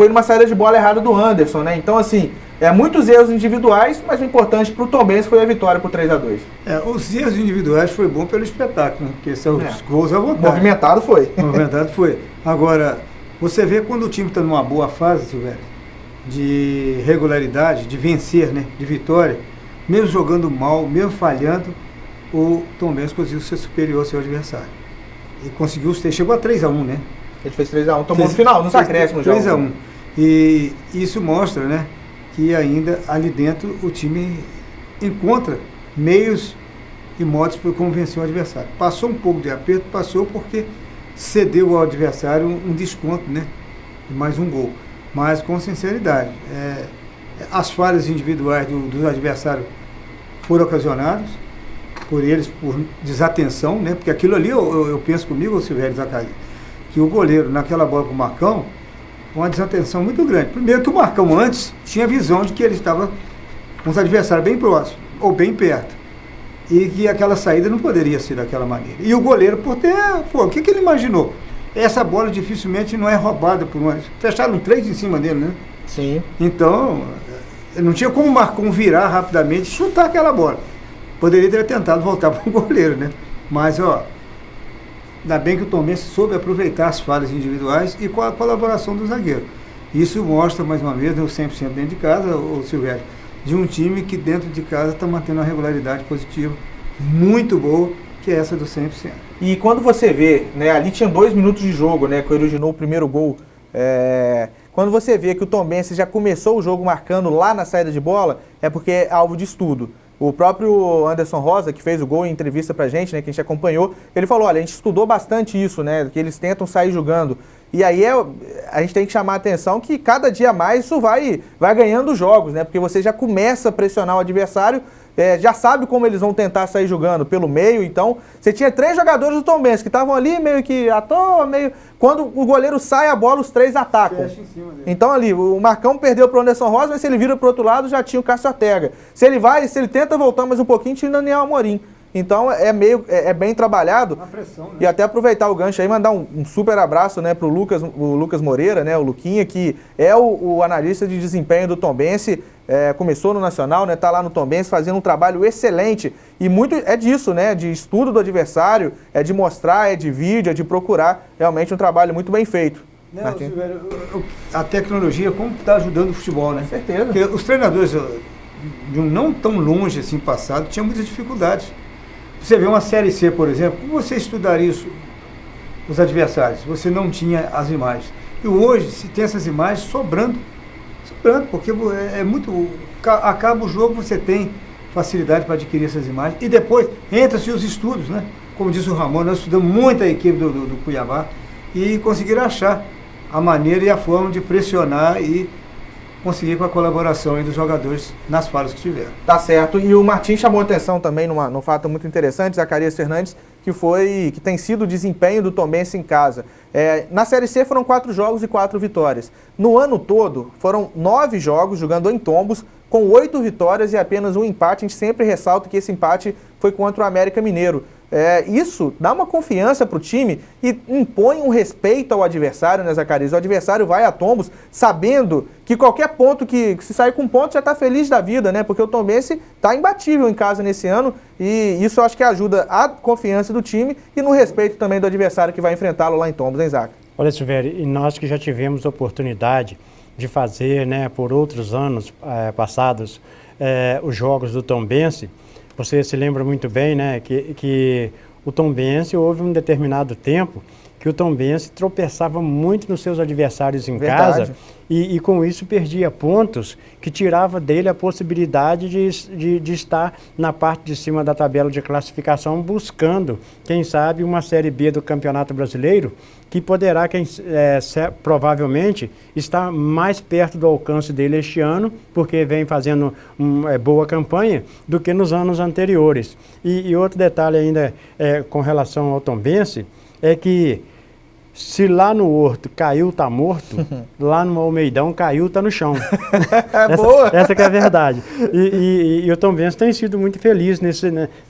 numa saída de bola errada do Anderson, né? Então, assim, muitos erros individuais, mas o importante para o Tombense foi a vitória por 3-2. Os erros individuais foi bom pelo espetáculo, né? Porque são os gols à vontade. Movimentado foi. Agora, você vê quando o time está numa boa fase, Silvério, de regularidade, de vencer, né? De vitória, mesmo jogando mal, mesmo falhando, o Tombense conseguiu ser superior ao seu adversário. E conseguiu, chegou a 3-1, né? Ele fez 3-1, tomou no final, nos acréscimos já. 3-1. E isso mostra, né, que ainda ali dentro o time encontra meios e modos para como vencer o adversário. Passou um pouco de aperto, passou porque cedeu ao adversário um desconto, né? De mais um gol. Mas com sinceridade, as falhas individuais dos adversários foram ocasionadas por eles, por desatenção, né? Porque aquilo ali, eu penso comigo, Silvério Zacarias, que o goleiro, naquela bola para o Marcão, uma desatenção muito grande. Primeiro que o Marcão antes tinha visão de que ele estava com os adversários bem próximos, ou bem perto, e que aquela saída não poderia ser daquela maneira. E o goleiro, o que ele imaginou? Essa bola dificilmente não é roubada por um... Fecharam 3 em cima dele, né? Sim. Então, não tinha como o Marcão virar rapidamente e chutar aquela bola. Poderia ter tentado voltar para o goleiro, né? Mas, ainda bem que o Tombense soube aproveitar as falhas individuais e com a colaboração do zagueiro. Isso mostra, mais uma vez, o 100% dentro de casa, o Silvério, de um time que dentro de casa está mantendo uma regularidade positiva muito boa, que é essa do 100%. E quando você vê, né, ali tinha 2 minutos de jogo, né, que originou o primeiro gol, quando você vê que o Tombense já começou o jogo marcando lá na saída de bola, é porque é alvo de estudo. O próprio Anderson Rosa, que fez o gol em entrevista pra gente, né, que a gente acompanhou, ele falou, olha, a gente estudou bastante isso, né, que eles tentam sair jogando. E aí a gente tem que chamar a atenção que cada dia mais isso vai ganhando jogos, né, porque você já começa a pressionar o adversário, já sabe como eles vão tentar sair jogando pelo meio. Então você tinha 3 jogadores do Tombense que estavam ali meio que à toa, quando o goleiro sai a bola, os 3 atacam. Então ali, o Marcão perdeu para o Anderson Rosa, mas se ele vira para o outro lado, já tinha o Cássio Ortega. Se ele tenta voltar mais um pouquinho, tinha o Daniel Amorim. Então é bem trabalhado. Uma pressão, né? E até aproveitar o gancho aí, mandar um super abraço, né, pro o Lucas Moreira, né, o Luquinha, que é o analista de desempenho do Tombense, começou no Nacional, né, tá lá no Tombense fazendo um trabalho excelente. E muito é disso, né, de estudo do adversário, de mostrar, de vídeo, de procurar. Realmente um trabalho muito bem feito. Não, Silvério, a tecnologia, como está ajudando o futebol, né? Com certeza. Porque os treinadores de um não tão longe assim passado tinham muitas dificuldades. Você vê uma Série C, por exemplo, como você estudaria os adversários? Você não tinha as imagens. E hoje, se tem essas imagens sobrando, porque acaba o jogo, você tem facilidade para adquirir essas imagens. E depois, entra-se os estudos, né? Como disse o Ramon, nós estudamos muito a equipe do Cuiabá e conseguiram achar a maneira e a forma de pressionar e conseguir com a colaboração aí dos jogadores nas falhas que tiveram. Tá certo. E o Martim chamou atenção também num fato muito interessante, Zacarias Fernandes, que tem sido o desempenho do Tombense em casa. Na Série C foram 4 jogos e 4 vitórias. No ano todo, foram 9 jogos jogando em Tombos, com 8 vitórias e apenas um empate. A gente sempre ressalta que esse empate foi contra o América Mineiro. Isso dá uma confiança para o time e impõe um respeito ao adversário, né, Zacarias? O adversário vai a Tombos sabendo que qualquer ponto que se sair com ponto já está feliz da vida, né? Porque o Tombense está imbatível em casa nesse ano e isso eu acho que ajuda a confiança do time e no respeito também do adversário que vai enfrentá-lo lá em Tombos, hein, Zaca? Olha, Silvério, e nós que já tivemos a oportunidade de fazer, né, por outros anos passados, os jogos do Tombense, você se lembra muito bem, né, que o Tombense, houve um determinado tempo que o Tombense tropeçava muito nos seus adversários em casa e com isso perdia pontos que tirava dele a possibilidade de estar na parte de cima da tabela de classificação buscando, quem sabe, uma Série B do Campeonato Brasileiro que poderá, provavelmente, estar mais perto do alcance dele este ano, porque vem fazendo boa campanha, do que nos anos anteriores. E outro detalhe ainda com relação ao Tombense, é que se lá no Horto caiu, tá morto, lá no Almeidão caiu, tá no chão. Essa que é a verdade. E o Tombense tem sido muito feliz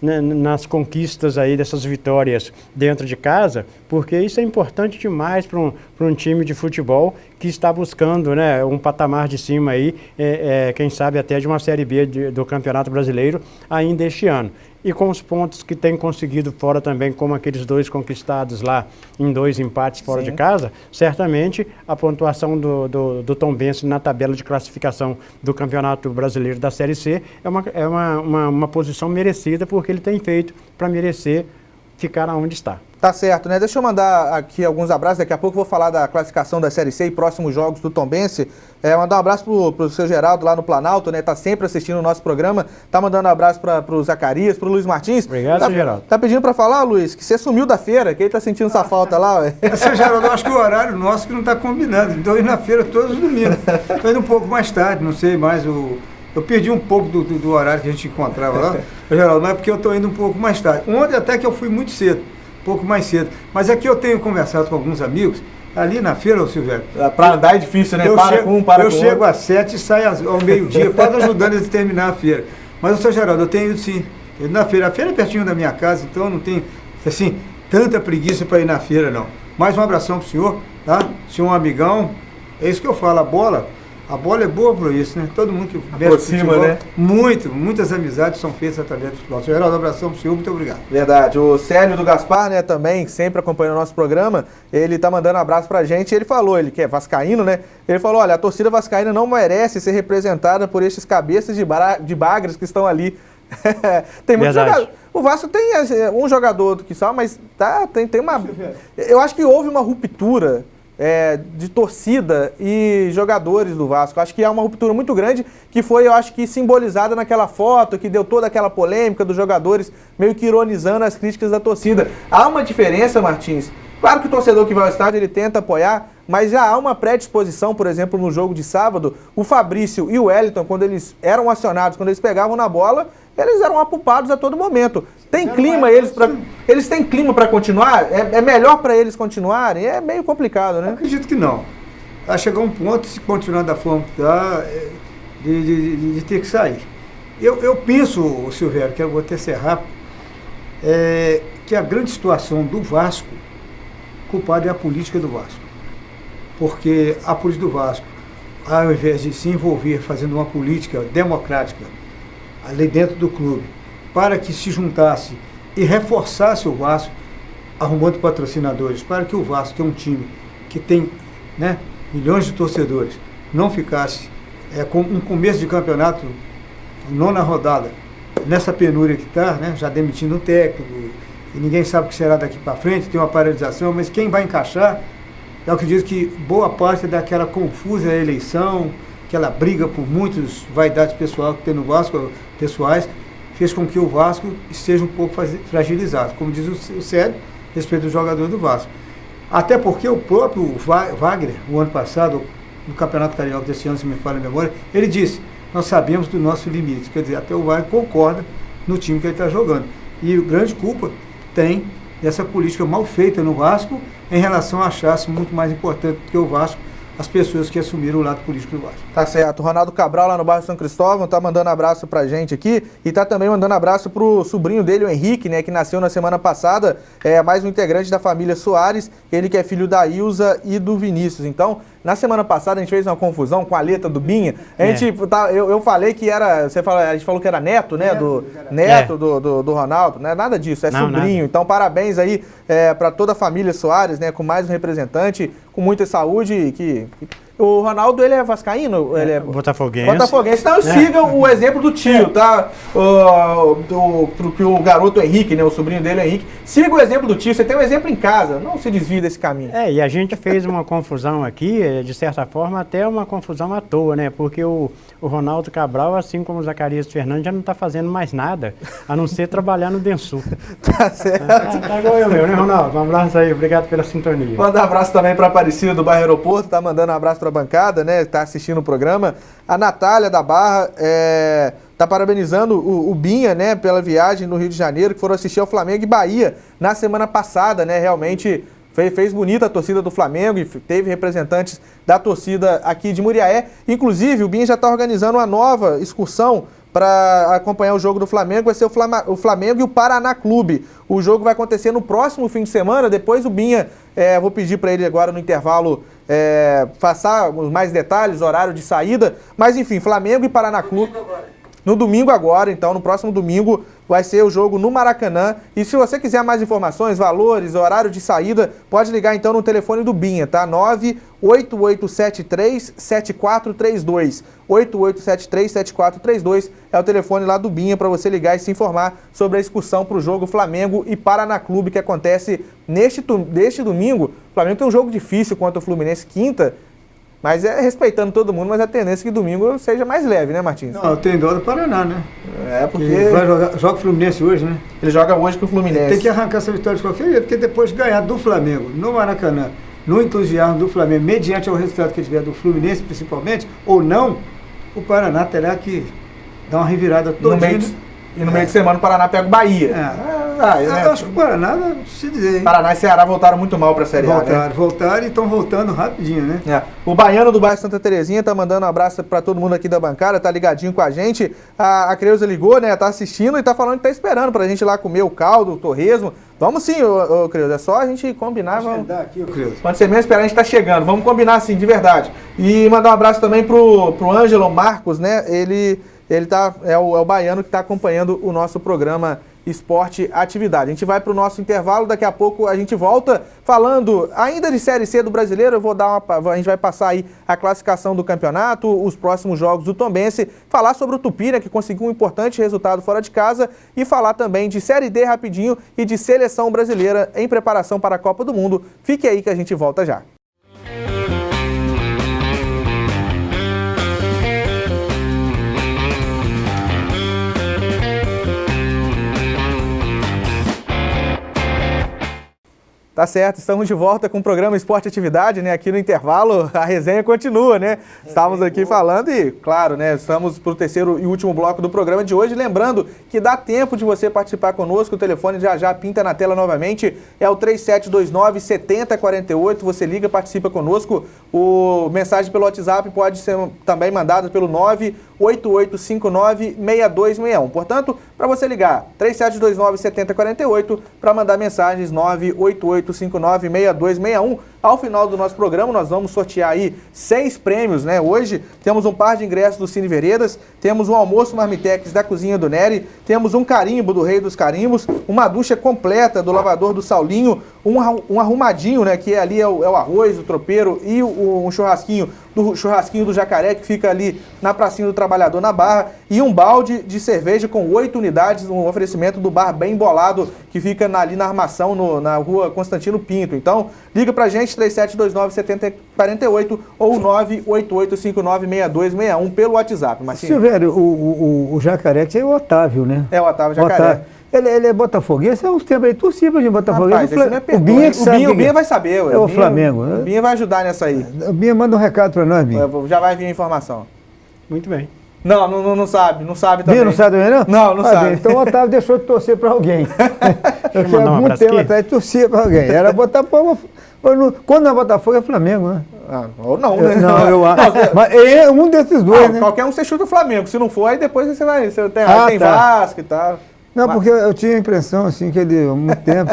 nas conquistas aí dessas vitórias dentro de casa, porque isso é importante demais para um time de futebol que está buscando, né, um patamar de cima aí, quem sabe até de uma Série B do Campeonato Brasileiro ainda este ano. E com os pontos que tem conseguido fora também, como aqueles 2 conquistados lá em 2 empates fora de casa, certamente a pontuação do Tombense na tabela de classificação do Campeonato Brasileiro da Série C é uma posição merecida, porque ele tem feito para merecer ficar onde está. Tá certo, né? Deixa eu mandar aqui alguns abraços. Daqui a pouco eu vou falar da classificação da Série C e próximos jogos do Tombense. Mandar um abraço pro seu Geraldo lá no Planalto, né? Tá sempre assistindo o nosso programa. Tá mandando um abraço pro Zacarias, pro Luiz Martins. Obrigado, seu Geraldo. Tá pedindo pra falar, Luiz, que você sumiu da feira, que ele tá sentindo essa falta lá, ué. Seu Geraldo, eu acho que o horário nosso que não tá combinando. Estou indo na feira todos os domingos. Estou indo um pouco mais tarde, não sei mais Eu perdi um pouco do horário que a gente encontrava lá. Geraldo, não é porque eu estou indo um pouco mais tarde. Ontem até que eu fui muito cedo, um pouco mais cedo. Mas é que eu tenho conversado com alguns amigos, ali na feira, ô Silvério. Para andar é difícil, né? Eu chego às 7 e saio ao meio-dia, quase ajudando eles a terminar a feira. Mas, seu Geraldo, eu tenho ido sim. Eu, na feira. A feira é pertinho da minha casa, então não tem, assim, tanta preguiça para ir na feira, não. Mais um abração pro senhor, tá? O senhor é um amigão. É isso que eu falo, a bola é boa por isso, né? Todo mundo que veste futebol, né? Muitas amizades são feitas através do futebol. Senhor Geraldo, um abração pro senhor, muito obrigado. Verdade. O Célio do Gaspar, né, também, sempre acompanhando o nosso programa, ele tá mandando um abraço pra gente. Ele falou, ele que é vascaíno, né? Ele falou, olha, a torcida vascaína não merece ser representada por estes cabeças de bagres que estão ali. Tem muito jogador. O Vasco tem um jogador que só, mas tem uma... Eu acho que houve uma ruptura de torcida e jogadores do Vasco. Acho que há uma ruptura muito grande que foi, eu acho que, simbolizada naquela foto que deu toda aquela polêmica dos jogadores meio que ironizando as críticas da torcida. Há uma diferença, Martins. Claro que o torcedor que vai ao estádio, ele tenta apoiar, mas já há uma predisposição, por exemplo, no jogo de sábado, o Fabrício e o Wellington, quando eles eram acionados, quando eles pegavam na bola, eles eram apupados a todo momento. Tem clima, eles têm clima para continuar? É melhor para eles continuarem? É meio complicado, né? Eu acredito que não. Vai chegar um ponto, se continuar da forma que está, de ter que sair. Eu penso, Silvério, que eu vou até ser rápido, que a grande situação do Vasco, culpada é a política do Vasco. Porque a política do Vasco, ao invés de se envolver fazendo uma política democrática ali dentro do clube, para que se juntasse e reforçasse o Vasco, arrumando patrocinadores, para que o Vasco, que é um time que tem, né, milhões de torcedores, não ficasse com um começo de campeonato, 9ª rodada, nessa penúria que está, né, já demitindo o técnico, e ninguém sabe o que será daqui para frente, tem uma paralisação, mas quem vai encaixar, eu acredito que boa parte daquela confusa eleição, aquela briga por muitas vaidades pessoais que tem no Vasco, pessoais, fez com que o Vasco esteja um pouco fragilizado, como diz o Célio, a respeito do jogador do Vasco. Até porque o próprio Wagner, o ano passado, no Campeonato Carioca desse ano, se me falha a memória, ele disse, nós sabemos do nosso limite, quer dizer, até o VAR concorda no time que ele está jogando. E grande culpa tem dessa política mal feita no Vasco em relação a achar-se muito mais importante do que o Vasco, as pessoas que assumiram o lado político do Vasco. Tá certo. O Ronaldo Cabral, lá no bairro São Cristóvão, tá mandando abraço pra gente aqui e tá também mandando abraço pro sobrinho dele, o Henrique, né, que nasceu na semana passada, mais um integrante da família Soares, ele que é filho da Ilza e do Vinícius. Então, na semana passada a gente fez uma confusão com a letra do Binha. A gente, eu falei que era, a gente falou que era neto, né, do Ronaldo, não é nada disso, não, sobrinho. Nada. Então, parabéns aí pra toda a família Soares, né, com mais um representante, com muita saúde, o Ronaldo, ele é vascaíno? Ele é botafoguense. Botafoguense. Então sigam o exemplo do tio, tá? O garoto Henrique, né? O sobrinho dele, Henrique. Siga o exemplo do tio. Você tem um exemplo em casa. Não se desvie desse caminho. E a gente fez uma confusão aqui, de certa forma, até uma confusão à toa, né? Porque o Ronaldo Cabral, assim como o Zacarias Fernandes, já não está fazendo mais nada, a não ser trabalhar no Densu. Tá certo. Tá igual eu mesmo, né, Ronaldo? Um abraço aí. Obrigado pela sintonia. Manda um abraço também para a Aparecida do bairro Aeroporto. Tá mandando um abraço para a bancada, né? Tá assistindo o programa. A Natália da Barra tá parabenizando o Binha, né? Pela viagem no Rio de Janeiro, que foram assistir ao Flamengo e Bahia na semana passada, né? Realmente fez bonita a torcida do Flamengo e teve representantes da torcida aqui de Muriaé. Inclusive, o Binha já está organizando uma nova excursão para acompanhar o jogo do Flamengo, vai ser o Flamengo e o Paraná Clube. O jogo vai acontecer no próximo fim de semana, depois o Binha, vou pedir para ele agora no intervalo passar mais detalhes, horário de saída, mas enfim, Flamengo e Paraná Clube. No domingo agora, então, no próximo domingo, vai ser o jogo no Maracanã. E se você quiser mais informações, valores, horário de saída, pode ligar então no telefone do Binha, tá? 98873-7432. 8873-7432 é o telefone lá do Binha para você ligar e se informar sobre a excursão para o jogo Flamengo e Paraná Clube, que acontece neste domingo. O Flamengo tem um jogo difícil contra o Fluminense quinta, mas respeitando todo mundo, mas a tendência é que domingo seja mais leve, né, Martins? Não, tem dó do Paraná, né? Porque joga o Fluminense hoje, né? Ele joga hoje com o Fluminense. Tem que arrancar essa vitória de qualquer jeito, porque depois de ganhar do Flamengo, no Maracanã, no entusiasmo do Flamengo, mediante o resultado que tiver do Fluminense, principalmente, ou não, o Paraná terá que dar uma revirada toda. E no meio de semana o Paraná pega o Bahia. Eu acho que o Paraná, se dizer, hein? Paraná e Ceará voltaram muito mal para a Série A, né? Voltaram e estão voltando rapidinho, né? O Baiano do bairro Santa Terezinha tá mandando um abraço para todo mundo aqui da bancada, tá ligadinho com a gente. A Creuza ligou, né? Tá assistindo e tá falando que tá esperando pra gente ir lá comer o caldo, o torresmo. Vamos sim, Creuza, é só a gente combinar. Quando você mesmo esperar, a gente tá chegando. Vamos combinar sim, de verdade. E mandar um abraço também pro Ângelo Marcos, né? Ele é o baiano que está acompanhando o nosso programa Esporte Atividade. A gente vai para o nosso intervalo, daqui a pouco a gente volta falando ainda de Série C do Brasileiro. A gente vai passar aí a classificação do campeonato, os próximos jogos do Tombense, falar sobre o Tupi, né, que conseguiu um importante resultado fora de casa, e falar também de Série D rapidinho e de Seleção Brasileira em preparação para a Copa do Mundo. Fique aí que a gente volta já. Tá certo, estamos de volta com o programa Esporte Atividade, né? Aqui no intervalo a resenha continua, né? Estávamos aqui falando e, claro, né? Estamos para o terceiro e último bloco do programa de hoje. Lembrando que dá tempo de você participar conosco, o telefone já pinta na tela novamente, é o 3729-7048. Você liga, participa conosco. O mensagem pelo WhatsApp pode ser também mandada pelo 98859-6261. Portanto, para você ligar, 3729-7048, para mandar mensagens 98859-6261. Ao final do nosso programa, nós vamos sortear aí 6 prêmios, né? Hoje temos um par de ingressos do Cine Veredas, temos um almoço Marmitex da Cozinha do Nery, temos um carimbo do Rei dos Carimbos, uma ducha completa do Lavador do Saulinho, um arrumadinho, né? Que ali é o arroz, o tropeiro e um churrasquinho do Jacaré, que fica ali na Pracinha do Trabalhador, na Barra, e um balde de cerveja com 8 unidades, um oferecimento do Bar Bem Bolado, que fica ali na Armação, na rua Constantino Pinto. Então, liga pra gente, 3729-7048 ou 98859-6261 pelo WhatsApp. Marcinho. Silvério, o Jacaré que é o Otávio, né? É o Otávio Jacaré. Ele é botafoguense, há uns tempos aí, torcia pra gente botafoguense. Rapaz, o Binha que sabe. O Binha vai saber. É o Flamengo. O Binha vai ajudar nessa aí. O Binha manda um recado pra nós, Binha. Já vai vir a informação. Muito bem. Não sabe também. Binha não sabe também, não? Não sabe. Então o Otávio deixou de torcer pra alguém. Eu tinha mandar um muito abraço tempo aqui. atrás, torcia pra alguém. Era Botafogo, quando não é Botafogo é Flamengo, né? Ou não, né? Não, eu acho. Mas é um desses dois, né? Qualquer um você chuta o Flamengo. Se não for, aí depois você vai. Você tem, tem tá. Vasco e tal. Não, porque eu tinha a impressão, assim, que ele, há muito tempo...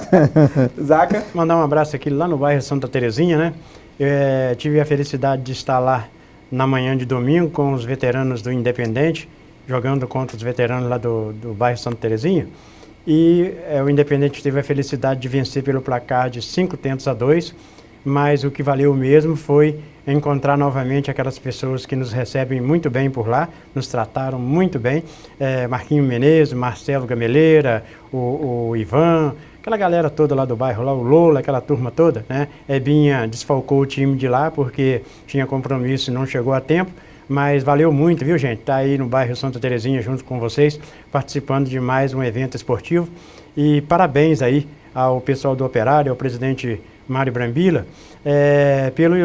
Zaca. Mandar um abraço aqui lá no bairro Santa Terezinha, né? Tive a felicidade de estar lá na manhã de domingo com os veteranos do Independente, jogando contra os veteranos lá do bairro Santa Terezinha. E o Independente teve a felicidade de vencer pelo placar de 5-2, mas o que valeu mesmo foi encontrar novamente aquelas pessoas que nos recebem muito bem por lá, nos trataram muito bem, Marquinho Menezes, Marcelo Gameleira, o Ivan, aquela galera toda lá do bairro, lá o Lola, aquela turma toda, né? Ebinha desfalcou o time de lá porque tinha compromisso e não chegou a tempo, mas valeu muito, viu, gente? Tá aí no bairro Santa Terezinha junto com vocês, participando de mais um evento esportivo. E parabéns aí ao pessoal do Operário, ao presidente Mário Brambila, pelo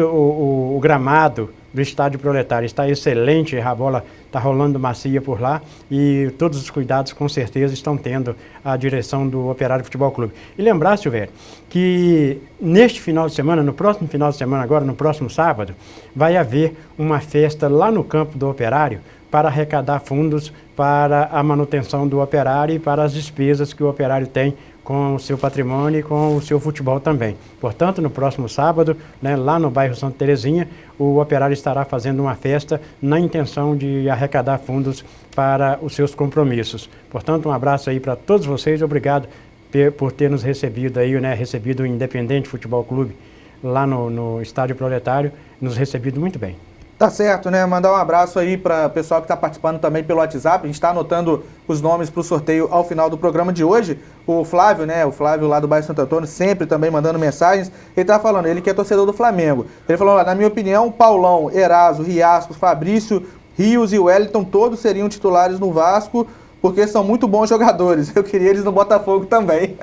o gramado do Estádio Proletário. Está excelente, a bola está rolando macia por lá e todos os cuidados com certeza estão tendo a direção do Operário Futebol Clube. E lembrar, Silvério, que neste final de semana, no próximo final de semana agora, no próximo sábado, vai haver uma festa lá no campo do Operário para arrecadar fundos para a manutenção do Operário e para as despesas que o Operário tem com o seu patrimônio e com o seu futebol também. Portanto, no próximo sábado, né, lá no bairro Santa Terezinha, o Operário estará fazendo uma festa na intenção de arrecadar fundos para os seus compromissos. Portanto, um abraço aí para todos vocês, obrigado por ter nos recebido aí, né, recebido o Independente Futebol Clube lá no Estádio Proletário, nos recebido muito bem. Tá certo, né? Mandar um abraço aí para o pessoal que está participando também pelo WhatsApp. A gente está anotando os nomes para o sorteio ao final do programa de hoje. O Flávio, né? O Flávio lá do bairro Santo Antônio, sempre também mandando mensagens. Ele tá falando, ele que é torcedor do Flamengo. Ele falou lá, na minha opinião, Paulão, Eraso, Riascos, Fabrício, Rios e Wellington todos seriam titulares no Vasco, porque são muito bons jogadores. Eu queria eles no Botafogo também.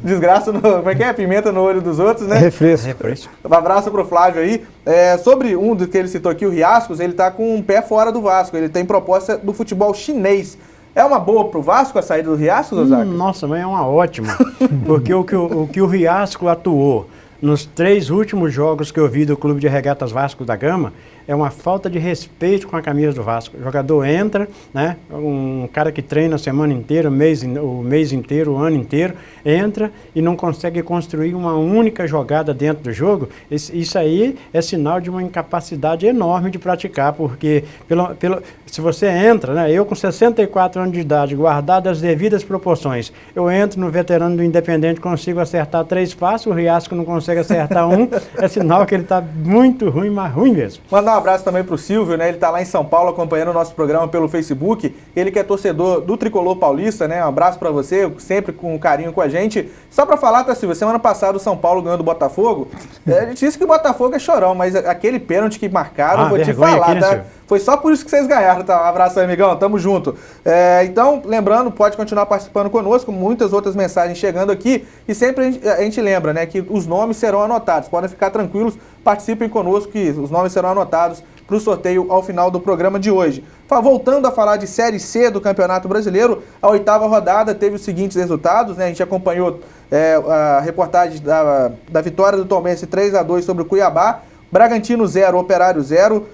Desgraça, como é que é? Pimenta no olho dos outros, né? Refresco. Um abraço pro Flávio aí. Sobre um do que ele citou aqui, o Riascos, ele tá com um pé fora do Vasco. Ele tem proposta do futebol chinês. É uma boa pro Vasco a saída do Riascos, Osaka? Nossa, mas é uma ótima. Porque o que o Riasco atuou nos 3 últimos jogos que eu vi do Clube de Regatas Vasco da Gama, é uma falta de respeito com a camisa do Vasco. O jogador entra, né? Um cara que treina a semana inteira, o mês inteiro, o ano inteiro, entra e não consegue construir uma única jogada dentro do jogo. Isso aí é sinal de uma incapacidade enorme de praticar, porque se você entra, né? Eu com 64 anos de idade, guardado as devidas proporções, eu entro no veterano do Independente, consigo acertar 3 passos, o Riasco não consegue acertar um, é sinal que ele está muito ruim, mas ruim mesmo. Mandar um abraço também pro Silvio, né? Ele tá lá em São Paulo acompanhando o nosso programa pelo Facebook. Ele que é torcedor do Tricolor Paulista, né? Um abraço pra você, sempre com carinho com a gente. Só pra falar, tá, Silvio? Semana passada o São Paulo ganhou do Botafogo. A gente disse que o Botafogo é chorão, mas aquele pênalti que marcaram, vou te falar, aqui, né, tá? Silvio? Foi só por isso que vocês ganharam, tá? Um abraço aí, amigão. Tamo junto. Então, lembrando, pode continuar participando conosco, muitas outras mensagens chegando aqui. E sempre a gente lembra, né, que os nomes serão anotados. Podem ficar tranquilos, participem conosco que os nomes serão anotados para o sorteio ao final do programa de hoje. Voltando a falar de Série C do Campeonato Brasileiro, a 8ª rodada teve os seguintes resultados, né? A gente acompanhou a reportagem da vitória do Tombense 3-2 sobre o Cuiabá, Bragantino 0, Operário 0,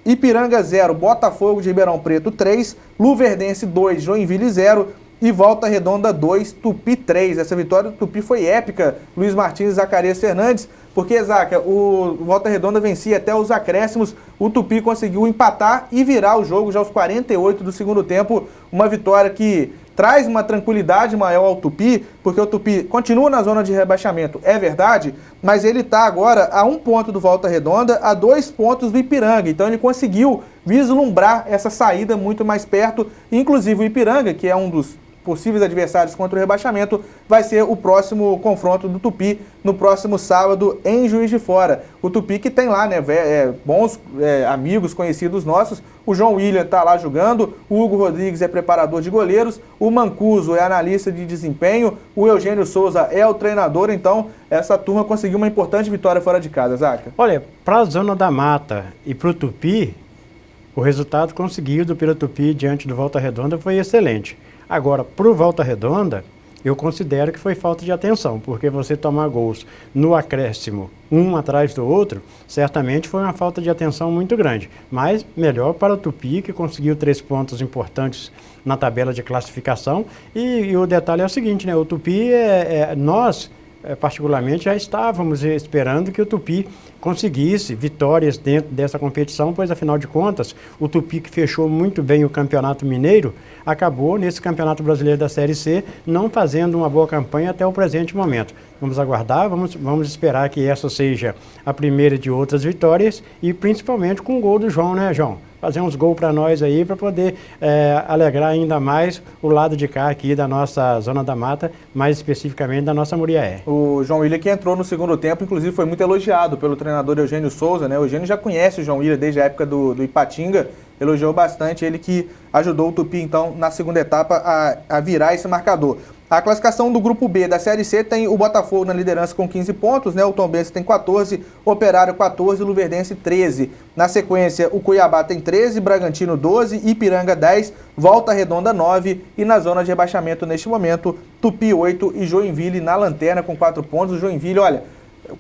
Ipiranga 0, Botafogo de Ribeirão Preto 3, Luverdense 2, Joinville 0 e Volta Redonda 2, Tupi 3. Essa vitória do Tupi foi épica, Luiz Martins e Zacarias Fernandes, porque, Zaca, o Volta Redonda vencia até os acréscimos, o Tupi conseguiu empatar e virar o jogo já aos 48 do segundo tempo, uma vitória que traz uma tranquilidade maior ao Tupi, porque o Tupi continua na zona de rebaixamento, é verdade, mas ele está agora a 1 ponto do Volta Redonda, a 2 pontos do Ipiranga, então ele conseguiu vislumbrar essa saída muito mais perto, inclusive o Ipiranga, que é um dos possíveis adversários contra o rebaixamento, vai ser o próximo confronto do Tupi no próximo sábado em Juiz de Fora. O Tupi que tem lá, né, bons amigos, conhecidos nossos. O João William está lá jogando, o Hugo Rodrigues é preparador de goleiros, o Mancuso é analista de desempenho, o Eugênio Souza é o treinador, então essa turma conseguiu uma importante vitória fora de casa, Zaca. Olha, para a Zona da Mata e para o Tupi, o resultado conseguido pelo Tupi diante do Volta Redonda foi excelente. Agora, para o Volta Redonda, eu considero que foi falta de atenção, porque você tomar gols no acréscimo, um atrás do outro, certamente foi uma falta de atenção muito grande. Mas melhor para o Tupi, que conseguiu 3 pontos importantes na tabela de classificação. E o detalhe é o seguinte, né? O Tupi, nós particularmente já estávamos esperando que o Tupi conseguisse vitórias dentro dessa competição, pois afinal de contas, o Tupi, que fechou muito bem o Campeonato Mineiro, acabou nesse Campeonato Brasileiro da Série C não fazendo uma boa campanha até o presente momento. Vamos aguardar, vamos esperar que essa seja a primeira de outras vitórias e principalmente com o gol do João, né, João? Fazer uns gols para nós aí, para poder alegrar ainda mais o lado de cá aqui da nossa Zona da Mata, mais especificamente da nossa Muriaé. O João William, que entrou no segundo tempo, inclusive foi muito elogiado pelo treinador Eugênio Souza, né? O Eugênio já conhece o João William desde a época do Ipatinga, elogiou bastante, ele que ajudou o Tupi, então, na segunda etapa a virar esse marcador. A classificação do grupo B da Série C tem o Botafogo na liderança com 15 pontos, né? O Tombense tem 14, Operário 14, Luverdense 13. Na sequência, o Cuiabá tem 13, Bragantino 12, Ipiranga 10, Volta Redonda 9 e na zona de rebaixamento neste momento, Tupi 8 e Joinville na lanterna com 4 pontos. O Joinville, olha,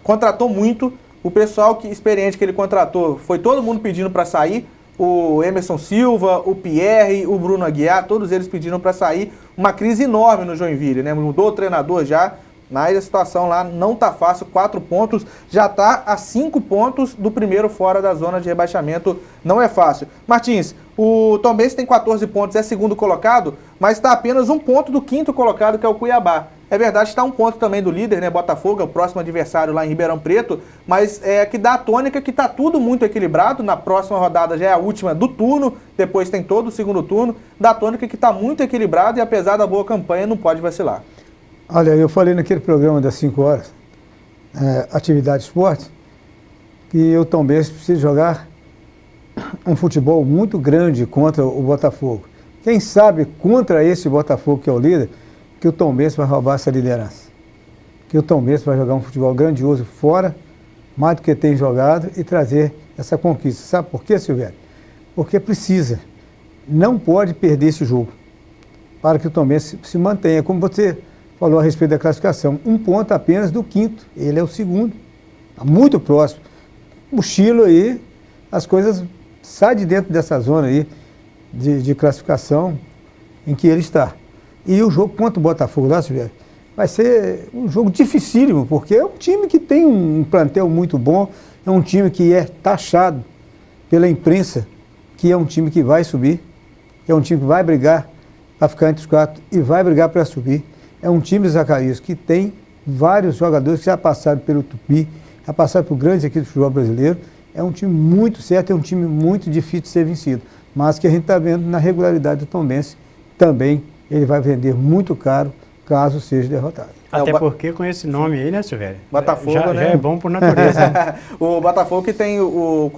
contratou muito, o pessoal experiente que ele contratou, foi todo mundo pedindo para sair. O Emerson Silva, o Pierre, o Bruno Aguiar, todos eles pediram para sair. Uma crise enorme no Joinville, né? Mudou o treinador já, mas a situação lá não tá fácil. 4 pontos, já tá a 5 pontos do primeiro fora da zona de rebaixamento. Não é fácil. Martins, o Tombense tem 14 pontos, é segundo colocado, mas está apenas 1 ponto do quinto colocado, que é o Cuiabá. É verdade, está 1 ponto também do líder, né? Botafogo é o próximo adversário lá em Ribeirão Preto, mas que dá a tônica que está tudo muito equilibrado. Na próxima rodada já é a última do turno, depois tem todo o segundo turno. Dá a tônica que está muito equilibrado e apesar da boa campanha não pode vacilar. Olha, eu falei naquele programa das 5 horas, Atividade Esporte, que o Tombense precisa jogar um futebol muito grande contra o Botafogo. Quem sabe contra esse Botafogo que é o líder, que o Tombense vai roubar essa liderança. Que o Tombense vai jogar um futebol grandioso fora, mais do que tem jogado, e trazer essa conquista. Sabe por quê, Silvério? Porque precisa. Não pode perder esse jogo para que o Tombense se mantenha. Como você falou a respeito da classificação, 1 ponto apenas do quinto. Ele é o segundo. Está muito próximo. Mochilo aí, as coisas saem de dentro dessa zona aí de classificação em que ele está. E o jogo contra o Botafogo lá, Silvério, vai ser um jogo dificílimo, porque é um time que tem um plantel muito bom, é um time que é taxado pela imprensa, que é um time que vai subir, que é um time que vai brigar para ficar entre os 4 e vai brigar para subir. É um time, Zacarias, que tem vários jogadores que já passaram pelo Tupi, já passaram por grandes equipes do futebol brasileiro. É um time muito certo, é um time muito difícil de ser vencido, mas que a gente está vendo na regularidade do Tombense também. Ele vai vender muito caro caso seja derrotado. Até porque com esse nome aí, né, Silvério? Botafogo, já é bom por natureza. Né? O Botafogo que tem no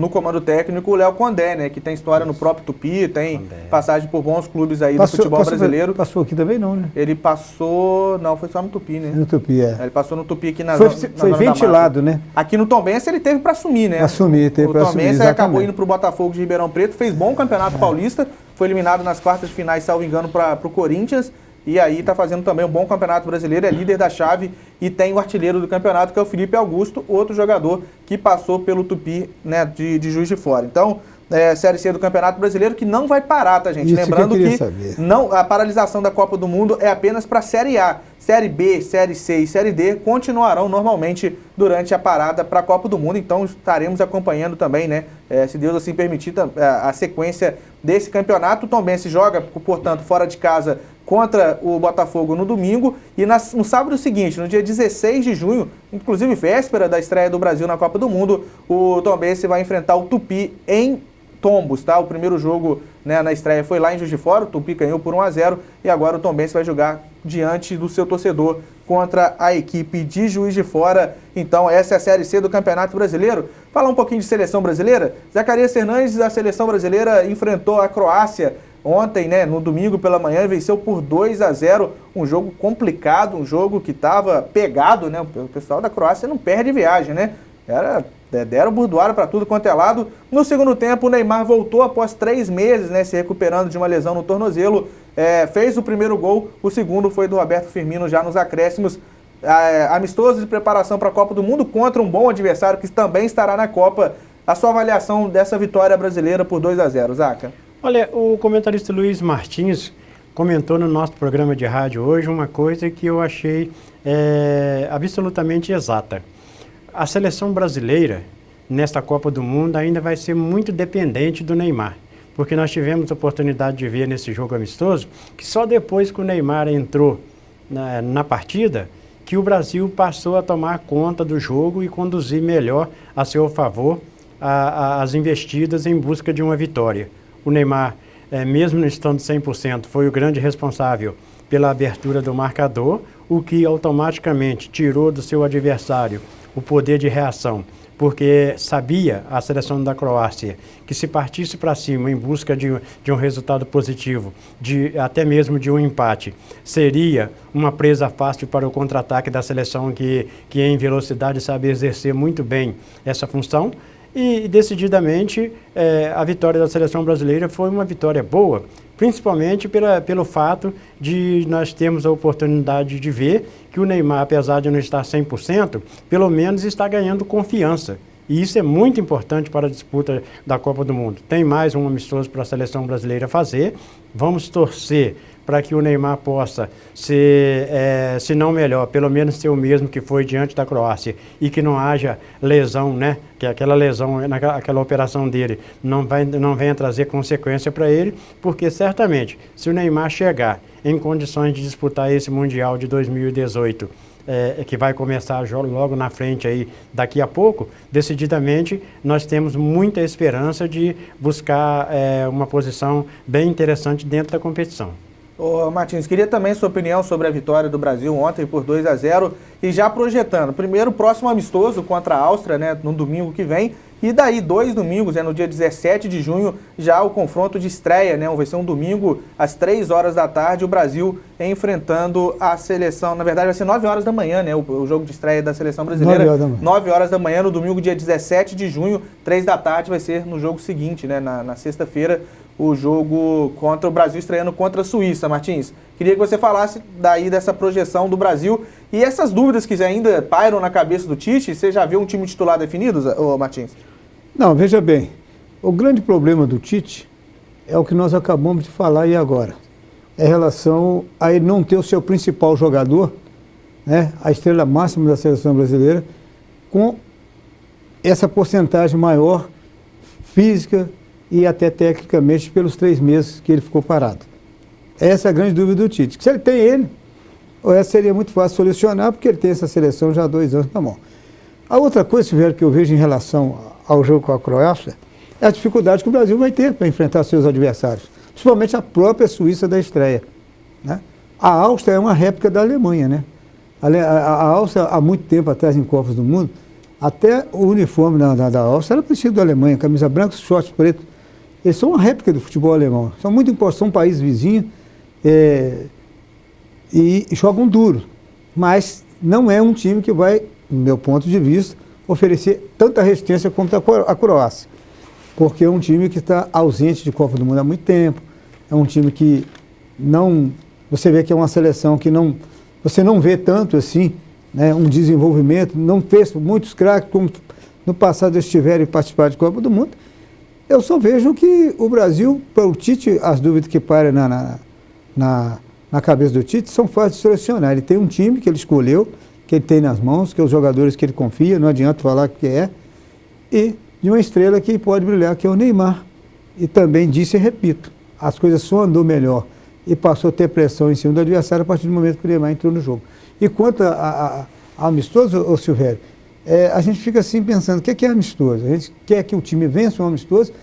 comando técnico o Léo Condé, né? Que tem história no próprio Tupi, tem passagem por bons clubes aí do futebol brasileiro. Passou aqui também não, né? Ele passou... Não, foi só no Tupi, né? No Tupi, Ele passou no Tupi aqui na foi zona Foi ventilado, né? Aqui no Tombense ele teve para assumir, né? Teve para assumir, O Tombense acabou indo para o Botafogo de Ribeirão Preto, fez bom campeonato paulista, foi eliminado nas quartas de finais, salvo engano, para o Corinthians. E aí está fazendo também um bom campeonato brasileiro, é líder da chave e tem o artilheiro do campeonato, que é o Felipe Augusto, outro jogador que passou pelo Tupi, né, de Juiz de Fora. Então, Série C do Campeonato Brasileiro que não vai parar, tá, gente? Isso lembrando que não, a paralisação da Copa do Mundo é apenas para a Série A. Série B, Série C e Série D continuarão normalmente durante a parada para a Copa do Mundo, então estaremos acompanhando também, né, se Deus assim permitir, a sequência desse campeonato. O Tombense joga, portanto, fora de casa contra o Botafogo no domingo e no sábado seguinte, no dia 16 de junho, inclusive véspera da estreia do Brasil na Copa do Mundo, o Tombense vai enfrentar o Tupi em tombos, tá? O primeiro jogo, né, na estreia foi lá em Juiz de Fora, o Tupi ganhou por 1-0 e agora o Tombense vai jogar diante do seu torcedor contra a equipe de Juiz de Fora. Então essa é a Série C do Campeonato Brasileiro. Falar um pouquinho de seleção brasileira. Zacarias Fernandes, a seleção brasileira enfrentou a Croácia ontem, né, no domingo pela manhã, e venceu por 2-0, um jogo complicado, um jogo que estava pegado, né? O pessoal da Croácia não perde viagem, né? Deram burdoada para tudo quanto é lado. No segundo tempo, o Neymar voltou após 3 meses, né, se recuperando de uma lesão no tornozelo. Fez o primeiro gol, o segundo foi do Roberto Firmino já nos acréscimos. Amistoso de preparação para a Copa do Mundo contra um bom adversário que também estará na Copa. A sua avaliação dessa vitória brasileira por 2-0, Zaca? Olha, o comentarista Luiz Martins comentou no nosso programa de rádio hoje uma coisa que eu achei absolutamente exata. A seleção brasileira, nesta Copa do Mundo, ainda vai ser muito dependente do Neymar, porque nós tivemos a oportunidade de ver nesse jogo amistoso que só depois que o Neymar entrou na partida, que o Brasil passou a tomar conta do jogo e conduzir melhor a seu favor as investidas em busca de uma vitória. O Neymar, mesmo não estando 100%, foi o grande responsável pela abertura do marcador, o que automaticamente tirou do seu adversário o poder de reação, porque sabia a seleção da Croácia que se partisse para cima em busca de um resultado positivo, até mesmo de um empate, seria uma presa fácil para o contra-ataque da seleção que em velocidade sabe exercer muito bem essa função. E decididamente a vitória da seleção brasileira foi uma vitória boa, principalmente pelo fato de nós termos a oportunidade de ver que o Neymar, apesar de não estar 100%, pelo menos está ganhando confiança. E isso é muito importante para a disputa da Copa do Mundo. Tem mais um amistoso para a seleção brasileira fazer. Vamos torcer para que o Neymar possa ser, se não melhor, pelo menos ser o mesmo que foi diante da Croácia e que não haja lesão, né? Que aquela lesão, aquela operação dele não venha trazer consequência para ele, porque certamente, se o Neymar chegar em condições de disputar esse Mundial de 2018, que vai começar logo na frente aí daqui a pouco, decididamente nós temos muita esperança de buscar uma posição bem interessante dentro da competição. Ô Martins, queria também sua opinião sobre a vitória do Brasil ontem por 2-0 e já projetando, primeiro o próximo amistoso contra a Áustria, né, no domingo que vem, e daí 2 domingos, no dia 17 de junho, já o confronto de estreia, né, vai ser um domingo às 3 horas da tarde, o Brasil enfrentando a seleção, na verdade vai ser 9 horas da manhã, né, o jogo de estreia da seleção brasileira, 9 horas da manhã, no domingo dia 17 de junho, 3 da tarde vai ser no jogo seguinte, né, na sexta-feira, o jogo contra o Brasil estreando contra a Suíça. Martins, queria que você falasse daí dessa projeção do Brasil e essas dúvidas que ainda pairam na cabeça do Tite. Você já viu um time titular definido, Martins? Não, veja bem, o grande problema do Tite é o que nós acabamos de falar aí agora. É em relação a ele não ter o seu principal jogador, né, a estrela máxima da seleção brasileira, com essa porcentagem maior física e até tecnicamente pelos 3 meses que ele ficou parado. Essa é a grande dúvida do Tite. Se ele tem ele, essa seria muito fácil solucionar, porque ele tem essa seleção já há 2 anos na mão. A outra coisa, Silvério, que eu vejo em relação ao jogo com a Croácia, é a dificuldade que o Brasil vai ter para enfrentar seus adversários, principalmente a própria Suíça da estreia, né? A Áustria é uma réplica da Alemanha, né? A Áustria, há muito tempo atrás, em Copas do Mundo, até o uniforme da Áustria era parecido da Alemanha, camisa branca, shorts preto. Eles são uma réplica do futebol alemão. São muito importantes, são um país vizinho e jogam duro. Mas não é um time que vai, do meu ponto de vista, oferecer tanta resistência quanto a Croácia. Porque é um time que está ausente de Copa do Mundo há muito tempo. É um time que não... Você vê que é uma seleção que não... Você não vê tanto assim, né, um desenvolvimento, não fez muitos craques como no passado estiverem participar de Copa do Mundo. Eu só vejo que o Brasil, para o Tite, as dúvidas que param na cabeça do Tite são fáceis de selecionar. Ele tem um time que ele escolheu, que ele tem nas mãos, que é os jogadores que ele confia, não adianta falar que é, e de uma estrela que pode brilhar, que é o Neymar. E também disse e repito, as coisas só andou melhor e passou a ter pressão em cima do adversário a partir do momento que o Neymar entrou no jogo. E quanto a amistoso, Silvério, a gente fica assim pensando, o que é amistoso? A gente quer que o time vença um amistoso,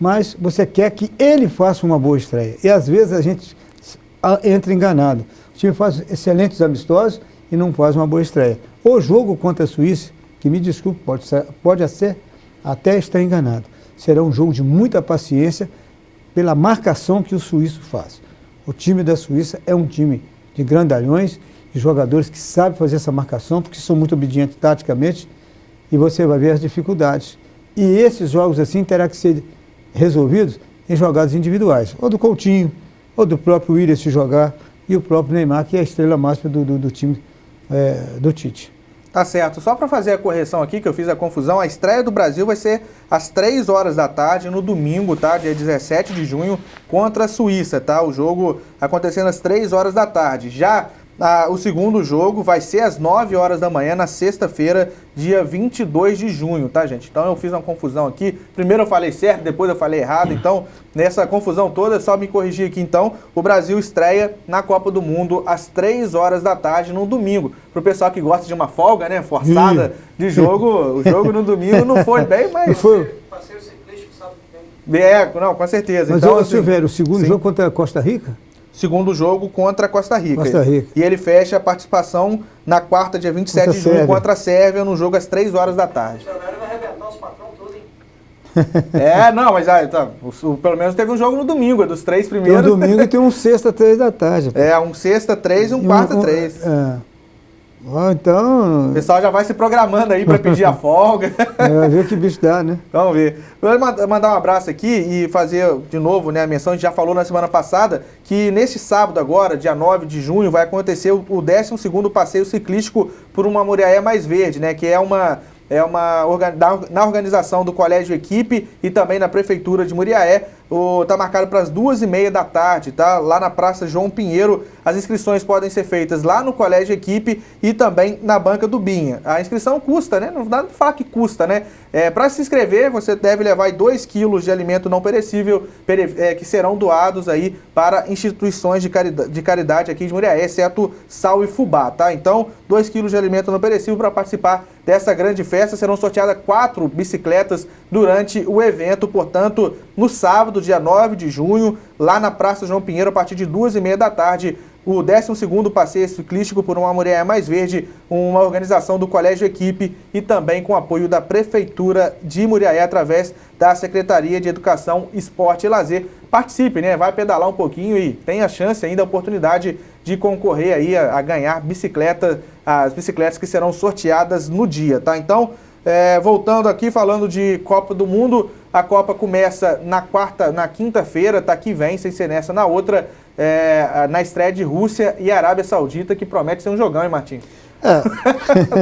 mas você quer que ele faça uma boa estreia. E às vezes a gente entra enganado. O time faz excelentes amistosos e não faz uma boa estreia. O jogo contra a Suíça, que me desculpe, pode ser até estar enganado, será um jogo de muita paciência pela marcação que o suíço faz. O time da Suíça é um time de grandalhões, de jogadores que sabem fazer essa marcação, porque são muito obedientes taticamente, e você vai ver as dificuldades. E esses jogos assim terão que ser resolvidos em jogadas individuais, ou do Coutinho, ou do próprio Willian se jogar, e o próprio Neymar, que é a estrela máxima do time do Tite. Tá certo. Só para fazer a correção aqui, que eu fiz a confusão, a estreia do Brasil vai ser às 3 horas da tarde, no domingo, tá? Dia 17 de junho, contra a Suíça, tá? O jogo acontecendo às 3 horas da tarde. Já o segundo jogo vai ser às 9 horas da manhã, na sexta-feira, dia 22 de junho, tá, gente? Então eu fiz uma confusão aqui. Primeiro eu falei certo, depois eu falei errado. Então, nessa confusão toda, é só me corrigir aqui. Então, o Brasil estreia na Copa do Mundo às 3 horas da tarde, no domingo. Pro pessoal que gosta de uma folga, né, forçada de jogo, o jogo no domingo não foi bem, mas... Não foi. Não, com certeza. Mas, então, Silvério, o segundo jogo contra a Costa Rica? Segundo jogo contra a Costa Rica. Costa Rica. E ele fecha a participação na quarta, dia 27 de junho, contra a Sérvia, no jogo às 3 horas da tarde. O vai arrebentar os patrões tudo, hein? Não, mas pelo menos teve um jogo no domingo, é dos 3 primeiros. Tem um domingo e tem um sexta, 3 da tarde. Um sexta, 3 e um quarta, 3. Então... O pessoal já vai se programando aí para pedir a folga. Vai ver que bicho dá, né? Vamos ver. Vou mandar um abraço aqui e fazer de novo, né, a menção. A gente já falou na semana passada que neste sábado agora, dia 9 de junho, vai acontecer o 12º passeio ciclístico por uma Muriaé Mais Verde, né? Que na organização do Colégio Equipe e também na Prefeitura de Muriaé. Tá marcado para as 2h30 da tarde, tá? Lá na Praça João Pinheiro. As inscrições podem ser feitas lá no Colégio Equipe e também na Banca do Binha. A inscrição custa, né? Não dá pra falar que custa, né? Para se inscrever, você deve levar 2 quilos de alimento não perecível que serão doados aí para instituições de caridade aqui de Muriaé, exceto Sal e Fubá, tá? Então, 2 quilos de alimento não perecível para participar dessa grande festa. Serão sorteadas 4 bicicletas durante o evento, portanto, no sábado, dia 9 de junho, lá na Praça João Pinheiro, a partir de 2h30 da tarde, o 12º passeio ciclístico por uma Muriaé Mais Verde, uma organização do Colégio Equipe e também com apoio da Prefeitura de Muriaé, através da Secretaria de Educação, Esporte e Lazer. Participe, né? Vai pedalar um pouquinho e tem a chance ainda, a oportunidade de concorrer aí a ganhar as bicicletas que serão sorteadas no dia, tá? Então, voltando aqui, falando de Copa do Mundo, a Copa começa na quinta-feira, tá? Que vem, sem ser nessa, na outra, na estreia de Rússia e Arábia Saudita, que promete ser um jogão, hein, Martim?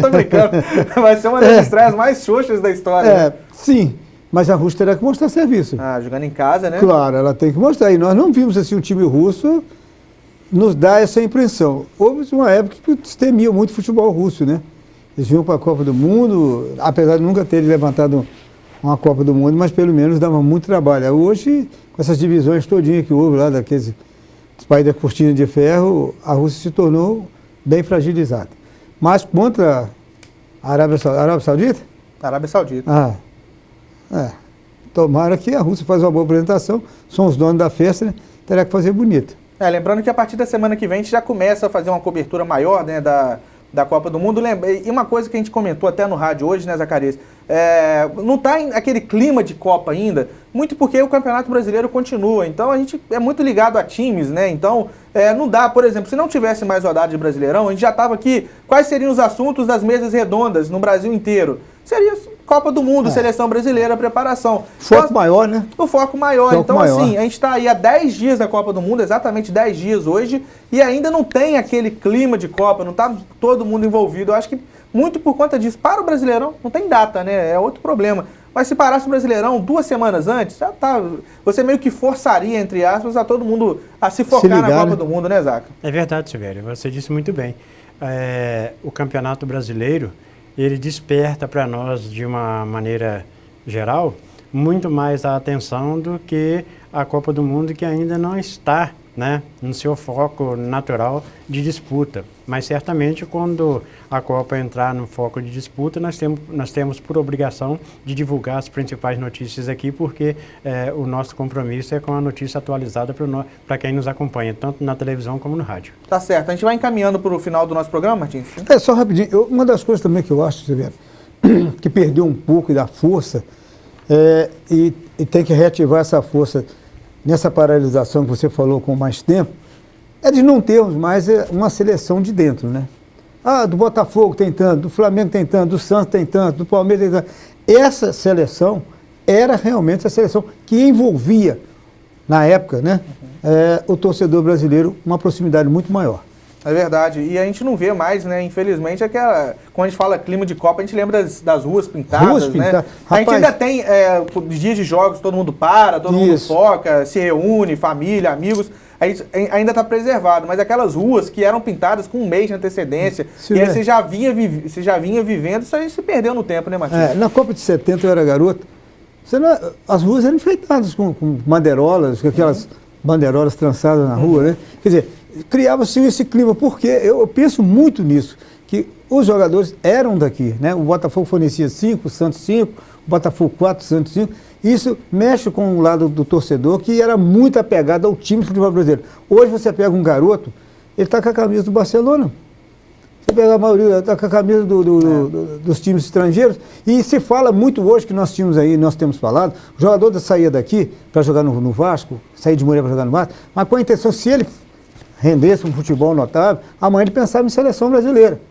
Tô brincando. Vai ser uma das estreias mais xoxas da história. Né? Sim, mas a Rússia terá que mostrar serviço. Jogando em casa, né? Claro, ela tem que mostrar. E nós não vimos assim um time russo nos dar essa impressão. Houve uma época que se temia muito o futebol russo, né? Eles vinham para a Copa do Mundo, apesar de nunca terem levantado uma Copa do Mundo, mas pelo menos dava muito trabalho. Hoje, com essas divisões todinhas que houve lá, daqueles países da cortina de ferro, a Rússia se tornou bem fragilizada. Mas contra a Arábia Saudita? Arábia Saudita. Tomara que a Rússia faça uma boa apresentação, são os donos da festa, né? Terá que fazer bonito. Lembrando que a partir da semana que vem a gente já começa a fazer uma cobertura maior, né, da Copa do Mundo. E uma coisa que a gente comentou até no rádio hoje, né, Zacarias? Não está aquele clima de Copa ainda, muito porque o Campeonato Brasileiro continua. Então a gente é muito ligado a times, né? Então não dá, por exemplo, se não tivesse mais rodada de Brasileirão, a gente já estava aqui. Quais seriam os assuntos das mesas redondas no Brasil inteiro? Seria Copa do Mundo, Seleção Brasileira, preparação. Foco maior, né? O foco maior. Foco então, maior. assim, a gente está aí há 10 dias da Copa do Mundo, exatamente 10 dias hoje, e ainda não tem aquele clima de Copa, não está todo mundo envolvido. Eu acho que muito por conta disso. Para o Brasileirão, não tem data, né? É outro problema. Mas se parasse o Brasileirão 2 semanas antes, já tá. Você meio que forçaria, entre aspas, a todo mundo a se focar na Copa do Mundo, né, Zaca? É verdade, Silvério. Você disse muito bem. O Campeonato Brasileiro, ele desperta para nós, de uma maneira geral, muito mais a atenção do que a Copa do Mundo, que ainda não está né, no seu foco natural de disputa. Mas certamente quando a Copa entrar no foco de disputa, nós temos por obrigação de divulgar as principais notícias aqui, porque o nosso compromisso é com a notícia atualizada para quem nos acompanha, tanto na televisão como no rádio. Tá certo. A gente vai encaminhando para o final do nosso programa, Martins? Só rapidinho. Uma das coisas também que eu acho, Severo, que perdeu um pouco da força e tem que reativar essa força nessa paralisação que você falou com mais tempo, é de não termos mais uma seleção de dentro, né? Do Botafogo tem tanto, do Flamengo tem tanto, do Santos tem tanto, do Palmeiras tem tanto. Essa seleção era realmente a seleção que envolvia, na época, né, o torcedor brasileiro, uma proximidade muito maior. É verdade. E a gente não vê mais, né? Infelizmente, quando a gente fala clima de Copa, a gente lembra das ruas pintadas, né? Rapaz, a gente ainda tem dias de jogos, todo mundo para, todo mundo foca, se reúne, família, amigos. Ainda está preservado, mas aquelas ruas que eram pintadas com um mês de antecedência, e aí você já vinha vivendo, isso aí se perdeu no tempo, né, Martins? Na Copa de 70 eu era garoto, as ruas eram enfeitadas com bandeirolas, com aquelas bandeirolas trançadas na rua, né? Quer dizer, criava-se esse clima, porque eu penso muito nisso, que os jogadores eram daqui, né? O Botafogo fornecia 5, o Santos 5, o Botafogo 4, o Santos 5. Isso mexe com o lado do torcedor, que era muito apegado ao time de futebol brasileiro. Hoje você pega um garoto, ele está com a camisa do Barcelona. Você pega a maioria, está com a camisa dos times estrangeiros. E se fala muito hoje, que nós temos falado, o jogador saía daqui para jogar no Vasco, sair de Moreira para jogar no Vasco, mas com a intenção, se ele rendesse um futebol notável, amanhã ele pensava em seleção brasileira.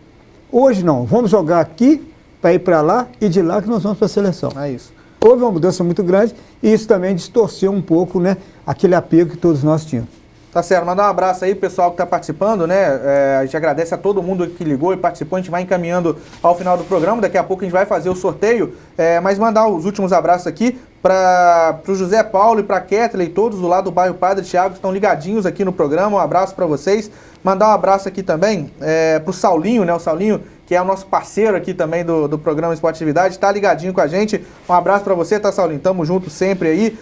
Hoje não, vamos jogar aqui para ir para lá e de lá que nós vamos para a seleção. É isso. Houve uma mudança muito grande e isso também distorceu um pouco, né, aquele apego que todos nós tínhamos. Tá certo, mandar um abraço aí pro pessoal que está participando, né? A gente agradece a todo mundo que ligou e participou. A gente vai encaminhando ao final do programa. Daqui a pouco a gente vai fazer o sorteio. Mas mandar os últimos abraços aqui para o José Paulo e para a Ketley, todos do lado do bairro Padre Thiago, que estão ligadinhos aqui no programa. Um abraço para vocês. Mandar um abraço aqui também para o Saulinho, né? O Saulinho, que é o nosso parceiro aqui também do programa Esportividade, está ligadinho com a gente. Um abraço para você, tá, Saulinho? Tamo junto sempre aí.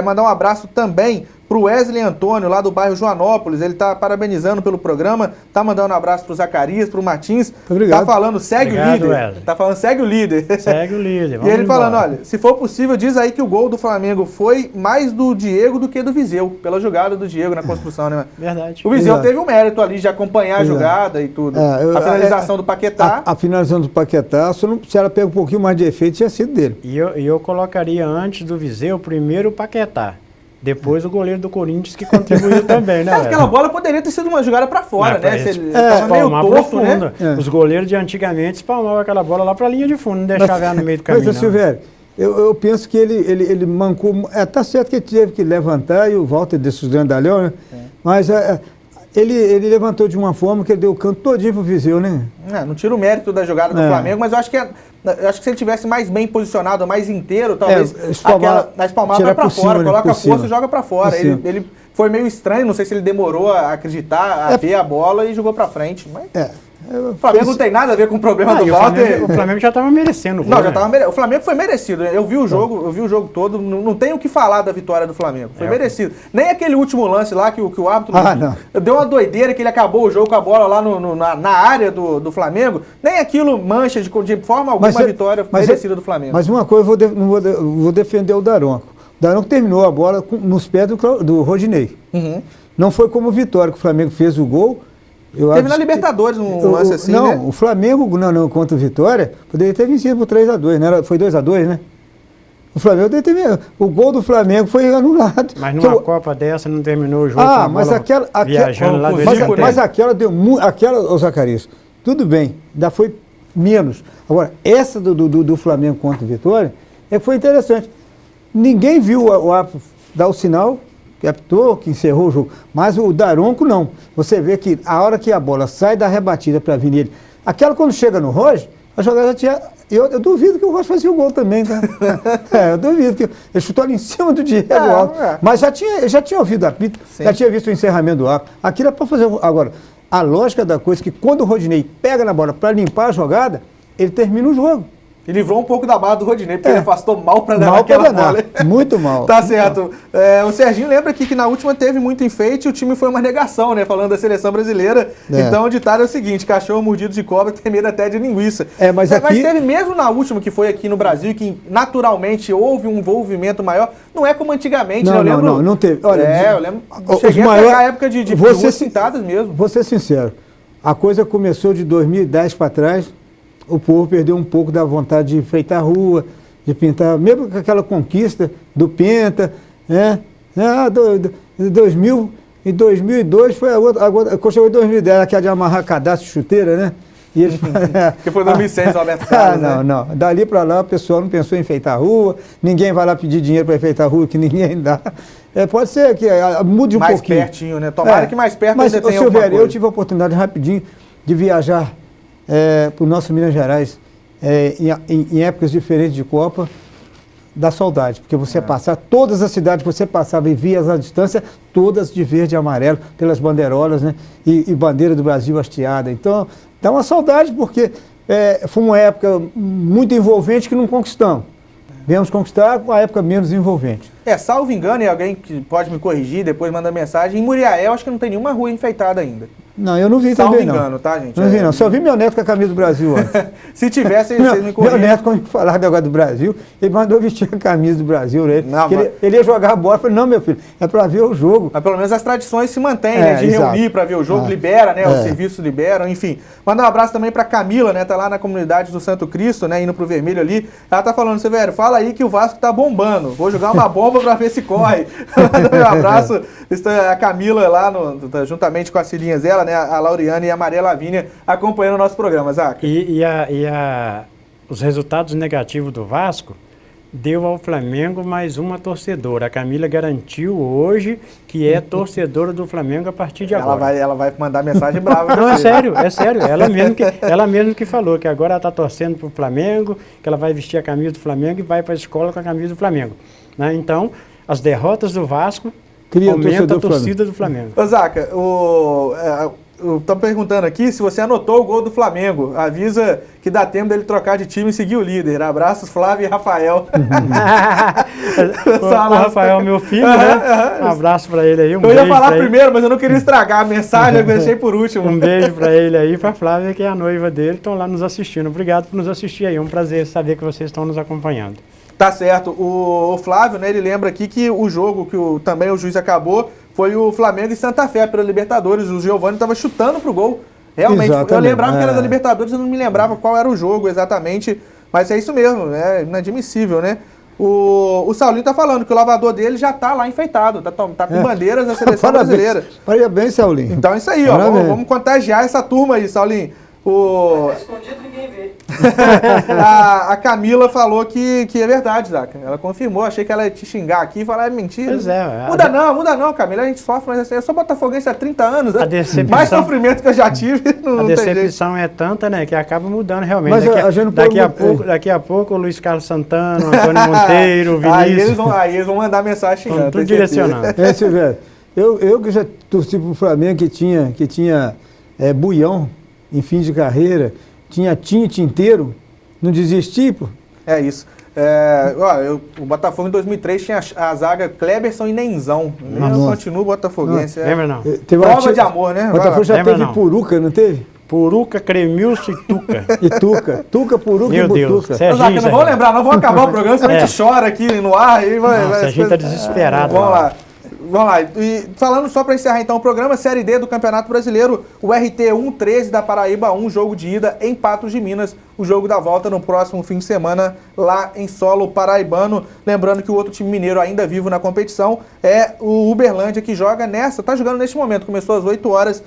Mandar um abraço também pro Wesley Antônio, lá do bairro Joanópolis. Ele tá parabenizando pelo programa, tá mandando um abraço pro Zacarias, pro Martins. Obrigado. Tá falando, segue o líder. Wesley. Tá falando, segue o líder. Segue o líder. E ele falando, olha, se for possível, diz aí que o gol do Flamengo foi mais do Diego do que do Viseu, pela jogada do Diego na construção, né? Verdade. O Viseu teve um mérito ali de acompanhar a jogada e tudo. A finalização do Paquetá. A finalização do Paquetá, se ela pega um pouquinho mais de efeito, tinha sido dele. E eu colocaria antes do Viseu, primeiro o Paquetá. Depois o goleiro do Corinthians, que contribuiu também, né? Aquela bola poderia ter sido uma jogada pra fora, né? Ele tava meio torto, né? Os goleiros de antigamente espalmavam aquela bola lá pra linha de fundo, não deixava ela no meio do caminho. Mas, Silvério, eu penso que ele mancou. Tá certo que ele teve que levantar, e o Walter desses grandalhão, né? Mas ele levantou de uma forma que ele deu o canto todinho pro Viseu, né? Não tira o mérito da jogada do Flamengo, mas eu acho que se ele tivesse mais bem posicionado, mais inteiro, talvez a espalmada vai pra fora, coloca a força e joga pra fora. Ele foi meio estranho, não sei se ele demorou a acreditar, a ver a bola e jogou pra frente. Mas o Flamengo não tem nada a ver com o problema do Walter. O Flamengo já estava merecendo o gol. Não, já estava o Flamengo foi merecido. Eu vi o jogo todo, não tenho o que falar da vitória do Flamengo. Foi merecido. Nem aquele último lance lá que o árbitro deu uma doideira, que ele acabou o jogo com a bola lá na área do Flamengo. Nem aquilo mancha de forma alguma a vitória merecida do Flamengo. Mas uma coisa, vou defender o Daronco. O Daronco terminou a bola nos pés do Rodinei. Não foi como Vitória, que o Flamengo fez o gol. Teve na Libertadores um lance assim, não, né? O Flamengo, contra o Vitória, poderia ter vencido por 3-2, né? Foi 2-2, né? O Flamengo o gol do Flamengo foi anulado. Mas numa Copa dessa não terminou o jogo. Mas viajando lá do mas aquela deu ô Zacarias, tudo bem, ainda foi menos. Agora, essa do Flamengo contra o Vitória, foi interessante. Ninguém viu o árbitro dar o sinal, que apitou, que encerrou o jogo. Mas o Daronco não. Você vê que a hora que a bola sai da rebatida para vir nele, aquela quando chega no Roger, a jogada já tinha... Eu duvido que o Roger fazia o gol também, tá? Eu duvido que ele chutou ali em cima do Diego alto. Mas já tinha ouvido o apito, já tinha visto o encerramento do árbitro. Aquilo é para fazer... Agora, a lógica da coisa é que quando o Rodinei pega na bola para limpar a jogada, ele termina o jogo. E livrou um pouco da bala do Rodinei, porque ele afastou mal para dar Mal pra aquela danar. bola. Muito mal. Tá certo. O Serginho lembra aqui que na última teve muito enfeite e o time foi uma negação, né? Falando da seleção brasileira. Então o ditado é o seguinte: cachorro mordido de cobra tem medo até de linguiça. Mas aqui... Mas teve mesmo na última que foi aqui no Brasil, que naturalmente houve um envolvimento maior. Não é como antigamente, não, né? Eu lembro, não teve. Olha, eu lembro. Cheguei a pegar a época de ruas pintadas mesmo. Vou ser sincero. A coisa começou de 2010 para trás. O povo perdeu um pouco da vontade de enfeitar a rua, de pintar, mesmo com aquela conquista do Penta, né? Em 2002 foi a outra, quando chegou em 2010, aquela de amarrar cadastro de chuteira, né? E eles... que foi 2006, o Alberto Carlos, não. Dali para lá o pessoal não pensou em enfeitar a rua, ninguém vai lá pedir dinheiro para enfeitar a rua, que ninguém dá. Pode ser que mude um mais pouquinho. Mais pertinho, né? Tomara que mais perto mas, ainda tenha Silvério, eu tive a oportunidade rapidinho de viajar para o nosso Minas Gerais em épocas diferentes de Copa, da saudade, porque você passar, todas as cidades que você passava e via à distância, todas de verde e amarelo, pelas bandeirolas, né? E bandeira do Brasil hasteada. Então, dá uma saudade, porque foi uma época muito envolvente que não conquistamos. Viemos conquistar uma época menos envolvente. Salvo engano, e alguém que pode me corrigir, depois manda mensagem, em Muriaé, eu acho que não tem nenhuma rua enfeitada ainda. Não, eu não vi também, não. Salvo engano, tá, gente? Não vi, não. Só vi meu neto com a camisa do Brasil antes. Se tivesse, vocês me corrigem. Meu neto, quando me falaram do negócio do Brasil, ele mandou vestir a camisa do Brasil. Né? Não, ele ia jogar a bola. Eu falei, não, meu filho, é para ver o jogo. Mas pelo menos as tradições se mantêm, né? De reunir para ver o jogo, libera, né? Os serviços liberam, enfim. Mandar um abraço também para Camila, né? Tá lá na comunidade do Santo Cristo, né? Indo pro vermelho ali. Ela tá falando, Severo, fala aí que o Vasco tá bombando. Vou jogar uma bomba para ver se corre. Mandar um abraço. Está a Camila lá, juntamente com as filhinhas dela, né? A Lauriana e a Maria Lavínia acompanhando o nosso programa, Zac. Os resultados negativos do Vasco deu ao Flamengo mais uma torcedora. A Camila garantiu hoje que é torcedora do Flamengo a partir de agora. Ela vai mandar mensagem brava. Não, é sério. Ela mesmo que falou que agora ela está torcendo para o Flamengo, que ela vai vestir a camisa do Flamengo e vai para a escola com a camisa do Flamengo. Né? Então, as derrotas do Vasco aumentam a torcida do Flamengo. Ô, Zaca, estão perguntando aqui se você anotou o gol do Flamengo. Avisa que dá tempo dele trocar de time e seguir o líder. Abraços, Flávio e Rafael. O Rafael, meu filho, né? Um abraço pra ele aí. Eu ia falar primeiro, mas eu não queria estragar a mensagem, eu deixei por último. Um beijo pra ele aí, pra Flávia, que é a noiva dele, estão lá nos assistindo. Obrigado por nos assistir aí. Um prazer saber que vocês estão nos acompanhando. Tá certo. O Flávio, né, ele lembra aqui que o jogo que também o juiz acabou foi o Flamengo e Santa Fé pela Libertadores. O Giovani estava chutando pro gol. Realmente, exatamente. Eu lembrava que era da Libertadores, eu não me lembrava qual era o jogo exatamente. Mas é isso mesmo, é inadmissível, né? O Saulinho tá falando que o lavador dele já tá lá enfeitado, tá com bandeiras da seleção brasileira. Parabéns, Saulinho. Então é isso aí, ó. Vamos contagiar essa turma aí, Saulinho. Escondido ninguém vê. A Camila falou que é verdade, Zaca. Ela confirmou, achei que ela ia te xingar aqui e falar, é mentira. Pois é. Muda não, Camila, a gente sofre, mas assim, eu sou botafoguense há 30 anos. Mais decepção, sofrimento que eu já tive, não tem jeito. A decepção é tanta, né, que acaba mudando realmente. Mas daqui a pouco o Luiz Carlos Santana, o Antônio Monteiro, o Vinícius. Aí eles vão mandar mensagem xingando. Tudo direcionando. Silvério, eu que já torci pro Flamengo, que tinha buião em fim de carreira, tinha tinteiro, não desisti, pô. É isso. O Botafogo em 2003 tinha a zaga Kleberson e Nenzão. Eu continuo botafoguense. Lembra não? Prova de amor, né? O Botafogo já teve Puruca, não teve? Puruca, Cremilson e Tuca. Tuca, Puruca e Butuca. Zaca, não vou lembrar, não vou acabar o programa, senão a gente chora aqui no ar. A gente tá desesperado. Vamos lá. E falando só para encerrar então o programa, Série D do Campeonato Brasileiro, o RT 1-13 da Paraíba 1, jogo de ida em Patos de Minas, o jogo da volta no próximo fim de semana lá em solo paraibano. Lembrando que o outro time mineiro ainda vivo na competição é o Uberlândia, que tá jogando neste momento, começou às 8 horas,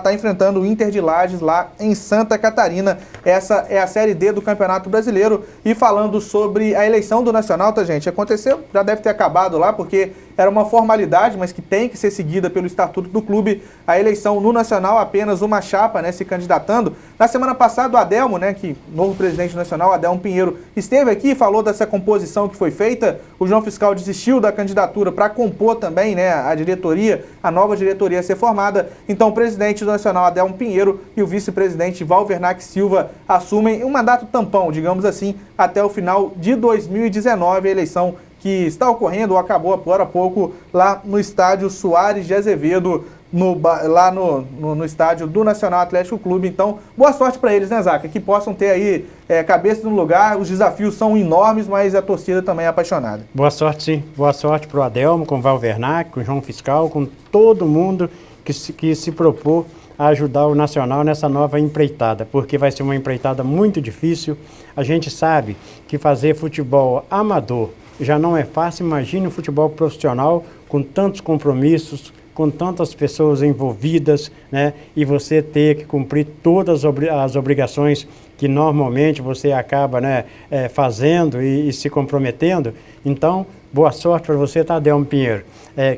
tá enfrentando o Inter de Lages lá em Santa Catarina. Essa é a Série D do Campeonato Brasileiro. E falando sobre a eleição do Nacional, tá, gente? Aconteceu, já deve ter acabado lá, porque era uma formalidade, mas que tem que ser seguida pelo estatuto do clube. A eleição no Nacional, apenas uma chapa, né, se candidatando. Na semana passada, o Adelmo, né, que novo presidente nacional, Adelmo Pinheiro, esteve aqui e falou dessa composição que foi feita. O João Fiscal desistiu da candidatura para compor também, né, a diretoria, a nova diretoria a ser formada. Então, o presidente do Nacional, Adelmo Pinheiro, e o vice-presidente Valvernac Silva assumem um mandato tampão, digamos assim, até o final de 2019, a eleição que está ocorrendo, ou acabou agora há pouco, lá no estádio Soares de Azevedo, lá no estádio do Nacional Atlético Clube. Então, boa sorte para eles, né, Zaca? Que possam ter aí cabeça no lugar. Os desafios são enormes, mas a torcida também é apaixonada. Boa sorte, sim. Boa sorte para o Adelmo, com o Valvernac, com o João Fiscal, com todo mundo que se propôs a ajudar o Nacional nessa nova empreitada, porque vai ser uma empreitada muito difícil. A gente sabe que fazer futebol amador já não é fácil. Imagine o futebol profissional com tantos compromissos, com tantas pessoas envolvidas, né? E você ter que cumprir todas as obrigações que normalmente você acaba, né, fazendo e se comprometendo. Então, boa sorte para você, tá, Adelmo Pinheiro?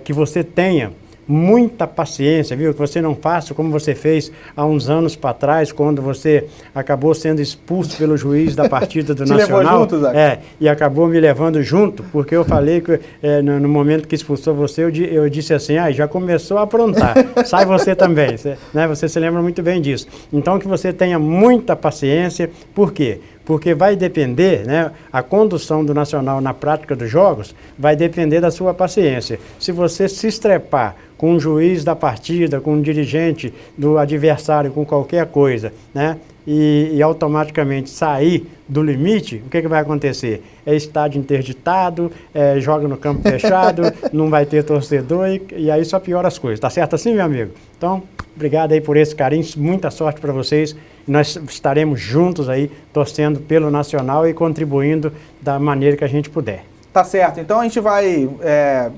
Que você tenha muita paciência, viu? Que você não faça como você fez há uns anos para trás, quando você acabou sendo expulso pelo juiz da partida do Nacional. Levou junto, Zaca? E acabou me levando junto, porque eu falei que no momento que expulsou você, eu disse assim, já começou a aprontar, sai você também, né? Você se lembra muito bem disso. Então, que você tenha muita paciência. Por quê? Porque vai depender, né, a condução do Nacional na prática dos jogos vai depender da sua paciência. Se você se estrepar com um juiz da partida, com um dirigente do adversário, com qualquer coisa, né, e automaticamente sair do limite, o que vai acontecer? É estádio interditado, joga no campo fechado, não vai ter torcedor e aí só piora as coisas. Tá certo assim, meu amigo? Então, obrigado aí por esse carinho, muita sorte para vocês. Nós estaremos juntos aí, torcendo pelo Nacional e contribuindo da maneira que a gente puder. Tá certo, então a gente vai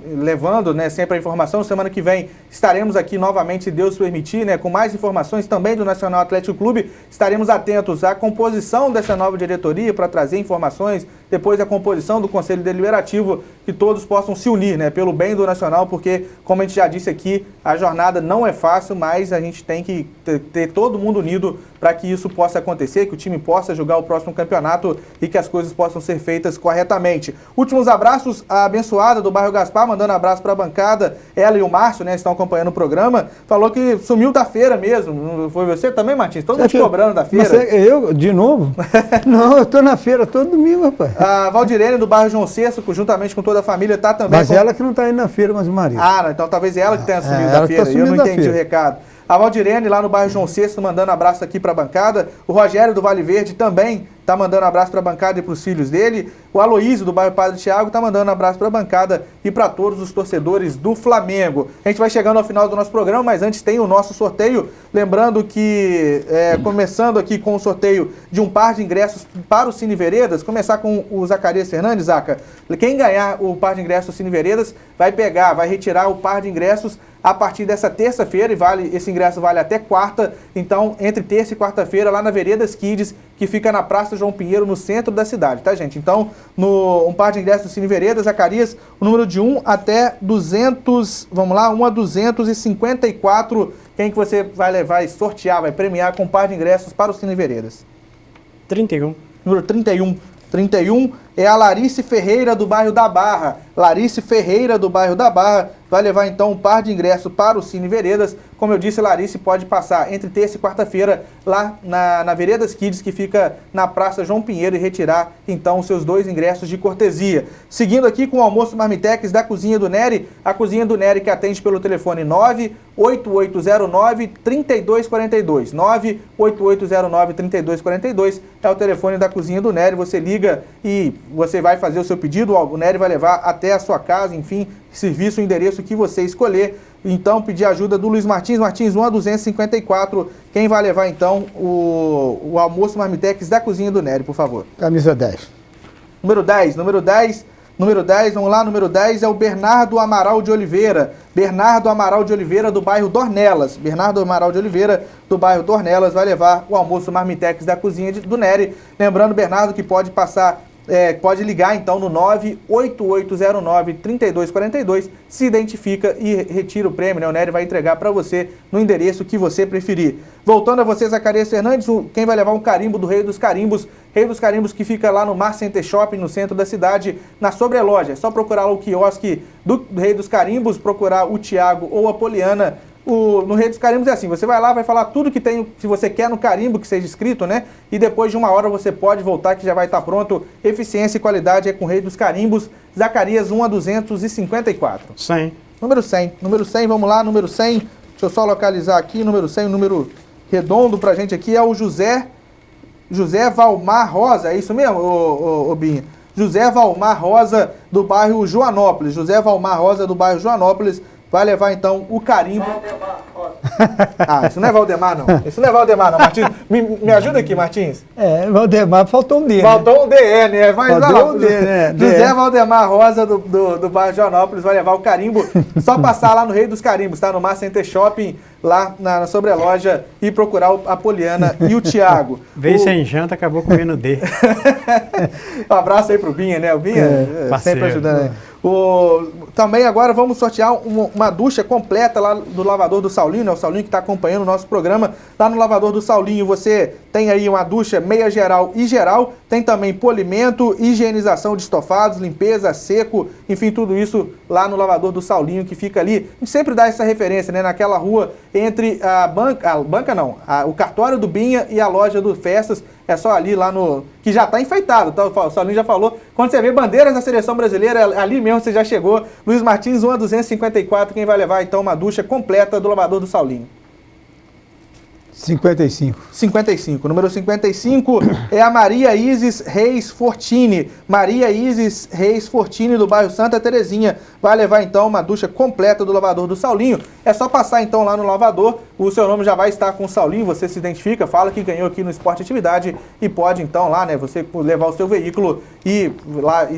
levando, né, sempre a informação. Semana que vem estaremos aqui novamente, se Deus permitir, né, com mais informações também do Nacional Atlético Clube. Estaremos atentos à composição dessa nova diretoria para trazer informações, depois a composição do Conselho Deliberativo, que todos possam se unir, né, pelo bem do Nacional, porque, como a gente já disse aqui, a jornada não é fácil, mas a gente tem que ter todo mundo unido para que isso possa acontecer, que o time possa jogar o próximo campeonato e que as coisas possam ser feitas corretamente. Últimos abraços, a abençoada do bairro Gaspar, mandando abraço para a bancada, ela e o Márcio, né, estão acompanhando o programa, falou que sumiu da feira mesmo. Foi você também, Martins? Todo mundo te cobrando da feira. Mas eu, de novo? Não, eu estou na feira todo domingo, rapaz. A Valdirene, do bairro João VI, juntamente com toda a família, está também... Mas ela que não está indo na feira, mas o marido. Então talvez ela que tenha sumido da feira, eu não entendi o recado. A Valdirene, lá no bairro João VI, mandando abraço aqui para a bancada. O Rogério, do Vale Verde, também está mandando abraço para a bancada e para os filhos dele. O Aloísio, do bairro Padre Tiago, está mandando abraço para a bancada e para todos os torcedores do Flamengo. A gente vai chegando ao final do nosso programa, mas antes tem o nosso sorteio. Lembrando que, começando aqui com o sorteio de um par de ingressos para o Cine Veredas, começar com o Zacarias Fernandes, Zaca. Quem ganhar o par de ingressos do Cine Veredas vai retirar o par de ingressos a partir dessa terça-feira, e esse ingresso vale até quarta. Então, entre terça e quarta-feira, lá na Veredas Kids, que fica na Praça João Pinheiro, no centro da cidade, tá, gente? Então, um par de ingressos do Cine Veredas, Zacarias, o número de 1 até 200, vamos lá, 1 a 254, quem que você vai levar e sortear, vai premiar com um par de ingressos para o Cine Veredas? 31. Número 31. 31 é a Larice Ferreira, do bairro da Barra. Larice Ferreira, do bairro da Barra, vai levar então um par de ingressos para o Cine Veredas. Como eu disse, Larice pode passar entre terça e quarta-feira lá na Veredas Kids, que fica na Praça João Pinheiro, e retirar então os seus 2 ingressos de cortesia. Seguindo aqui com o almoço Marmitex da Cozinha do Nery, a Cozinha do Nery que atende pelo telefone 98809-3242. 98809-3242 é o telefone da Cozinha do Nery. Você liga e você vai fazer o seu pedido, o Nery vai levar até a sua casa, enfim, serviço, o endereço que você escolher. Então, pedir ajuda do Luiz Martins, 1 a 254, quem vai levar então o almoço Marmitex da Cozinha do Nery, por favor. Camisa 10. Número 10, vamos lá, número 10 é o Bernardo Amaral de Oliveira. Bernardo Amaral de Oliveira, do bairro Dornelas. Bernardo Amaral de Oliveira, do bairro Dornelas, vai levar o almoço Marmitex da Cozinha do Nery. Lembrando, Bernardo, que pode passar pode ligar então no 98809-3242, se identifica e retira o prêmio, né? O Nery vai entregar para você no endereço que você preferir. Voltando a você, Zacarias Fernandes, quem vai levar um carimbo do Rei dos Carimbos que fica lá no Mar Center Shopping, no centro da cidade, na sobreloja. É só procurar lá o quiosque do Rei dos Carimbos, procurar o Thiago ou a Poliana. No Rei dos Carimbos é assim, você vai lá, vai falar tudo que tem, se você quer no carimbo que seja escrito, né? E depois de 1 hora você pode voltar que já vai estar pronto. Eficiência e qualidade é com o Rei dos Carimbos. Zacarias 1 a 254. 100. Número 100, vamos lá, número 100. Deixa eu só localizar aqui, número 100, o número redondo pra gente aqui é o José Valmar Rosa, é isso mesmo, ô Binha? José Valmar Rosa, do bairro Joanópolis. José Valmar Rosa, do bairro Joanópolis, vai levar então o carimbo. Isso não é Valdemar, não. Isso não é Valdemar, não, Martins. Me ajuda aqui, Martins. Valdemar, faltou um D. Faltou um D, né? Mas faltou um D, né? José Valdemar Rosa, do bairro Joanópolis, vai levar o carimbo. Só passar lá no Rei dos Carimbos, tá? No Mar Center Shopping, lá na sobreloja, e procurar a Poliana e o Thiago. Veio sem janta, acabou comendo D. Um abraço aí pro Binha, né? O Binha sempre ajudando aí. Também agora vamos sortear uma ducha completa lá do lavador do Saulinho, né? O Saulinho que está acompanhando o nosso programa. Lá no lavador do Saulinho você tem aí uma ducha meia geral e geral. Tem também polimento, higienização de estofados, limpeza, seco, enfim, tudo isso lá no lavador do Saulinho que fica ali. A gente sempre dá essa referência, né? Naquela rua entre o cartório do Binha e a loja do Festas. É só ali lá que já está enfeitado, tá? O Saulinho já falou. Quando você vê bandeiras da seleção brasileira, ali mesmo você já chegou. Luiz Martins, 1 a 254, quem vai levar então uma ducha completa do lavador do Saulinho? 55. Número 55 é a Maria Isis Reis Fortini. Maria Isis Reis Fortini, do bairro Santa Terezinha. Vai levar então uma ducha completa do lavador do Saulinho. É só passar então lá no lavador, o seu nome já vai estar com o Saulinho, você se identifica, fala que ganhou aqui no Esporte Atividade e pode então lá, né, você levar o seu veículo e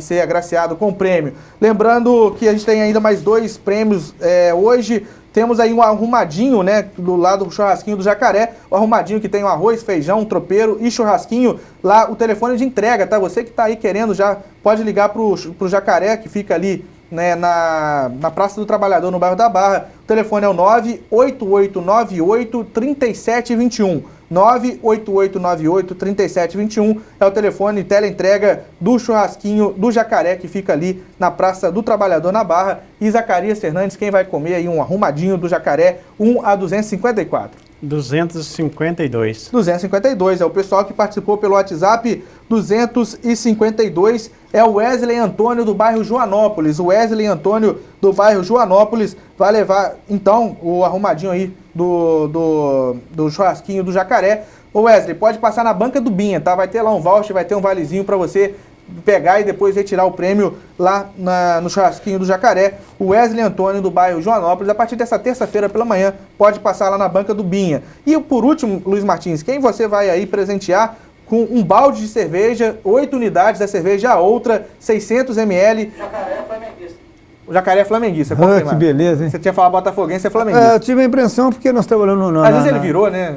ser agraciado com o prêmio. Lembrando que a gente tem ainda mais 2 prêmios hoje. Temos aí um arrumadinho, né, do lado do churrasquinho do Jacaré, o arrumadinho que tem o arroz, feijão, tropeiro e churrasquinho. Lá o telefone de entrega, tá? Você que tá aí querendo já pode ligar pro Jacaré, que fica ali, né, na Praça do Trabalhador, no bairro da Barra. O telefone é o 98898-3721. 98898-3721 é o telefone teleentrega do churrasquinho do Jacaré, que fica ali na Praça do Trabalhador, na Barra. E Zacarias Fernandes, quem vai comer aí um arrumadinho do Jacaré, 1 a 254? 252. 252, é o pessoal que participou pelo WhatsApp. 252 é o Wesley Antônio, do bairro Joanópolis. O Wesley Antônio, do bairro Joanópolis, vai levar então o arrumadinho aí do churrasquinho do Jacaré. Ô Wesley, pode passar na banca do Binha, tá? Vai ter lá um voucher, vai ter um valezinho para você pegar e depois retirar o prêmio lá no churrasquinho do Jacaré. O Wesley Antônio, do bairro Joanópolis, a partir dessa terça-feira pela manhã, pode passar lá na banca do Binha. E por último, Luiz Martins, quem você vai aí presentear com um balde de cerveja, 8 unidades da cerveja a outra, 600 ml. Jacaré flamenguista. O Jacaré é flamenguista, que beleza, hein? Você tinha falado botafoguense, é flamenguista. Eu tive a impressão porque nós trabalhamos Às vezes ele virou, né?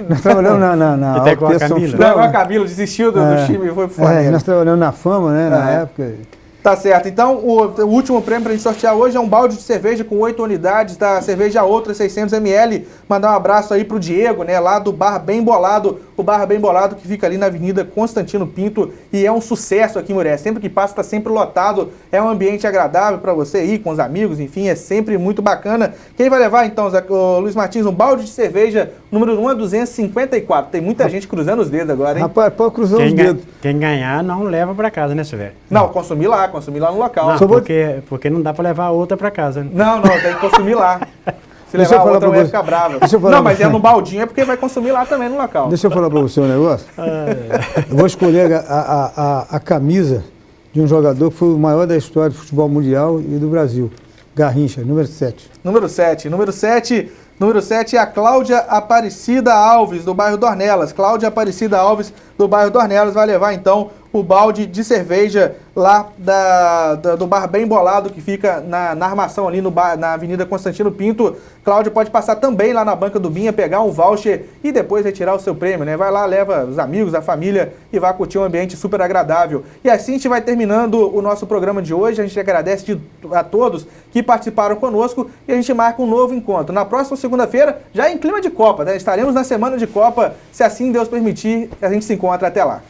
Nós trabalhamos na Até com a Camilo. Não, a Camilo desistiu do time e foi pro Flamengo. Nós trabalhamos na Fama, né, na época. Tá certo. Então, o último prêmio pra gente sortear hoje é um balde de cerveja com 8 unidades da cerveja outra, 600 ml. Mandar um abraço aí pro Diego, né, lá do Bar Bem Bolado. O Bar Bem Bolado que fica ali na Avenida Constantino Pinto e é um sucesso aqui em Murié. Sempre que passa tá sempre lotado. É um ambiente agradável para você ir com os amigos, enfim, é sempre muito bacana. Quem vai levar então, Luiz Martins, um balde de cerveja número 1 a 254. Tem muita gente cruzando os dedos agora, hein? Rapaz, pode cruzar os dedos. Quem ganhar não leva para casa, né, Silvério? Não, consumir lá no local. Não, porque não dá para levar a outra para casa. Né? Não, tem que consumir lá. Se levar a outra, vai ficar brava. Não, mas é no baldinho, é porque vai consumir lá também no local. Deixa eu falar para você um negócio. Eu vou escolher a camisa de um jogador que foi o maior da história do futebol mundial e do Brasil. Garrincha, número 7. Número 7 é a Cláudia Aparecida Alves, do bairro Dornelas. Cláudia Aparecida Alves, do bairro Dornelas, vai levar então o balde de cerveja lá do bar Bem Bolado, que fica na armação ali na Avenida Constantino Pinto. Cláudio pode passar também lá na banca do Binha, pegar um voucher e depois retirar o seu prêmio, né? Vai lá, leva os amigos, a família e vai curtir um ambiente super agradável. E assim a gente vai terminando o nosso programa de hoje. A gente agradece a todos que participaram conosco e a gente marca um novo encontro. Na próxima segunda-feira, já em clima de Copa, né? Estaremos na semana de Copa, se assim Deus permitir, a gente se encontra até lá.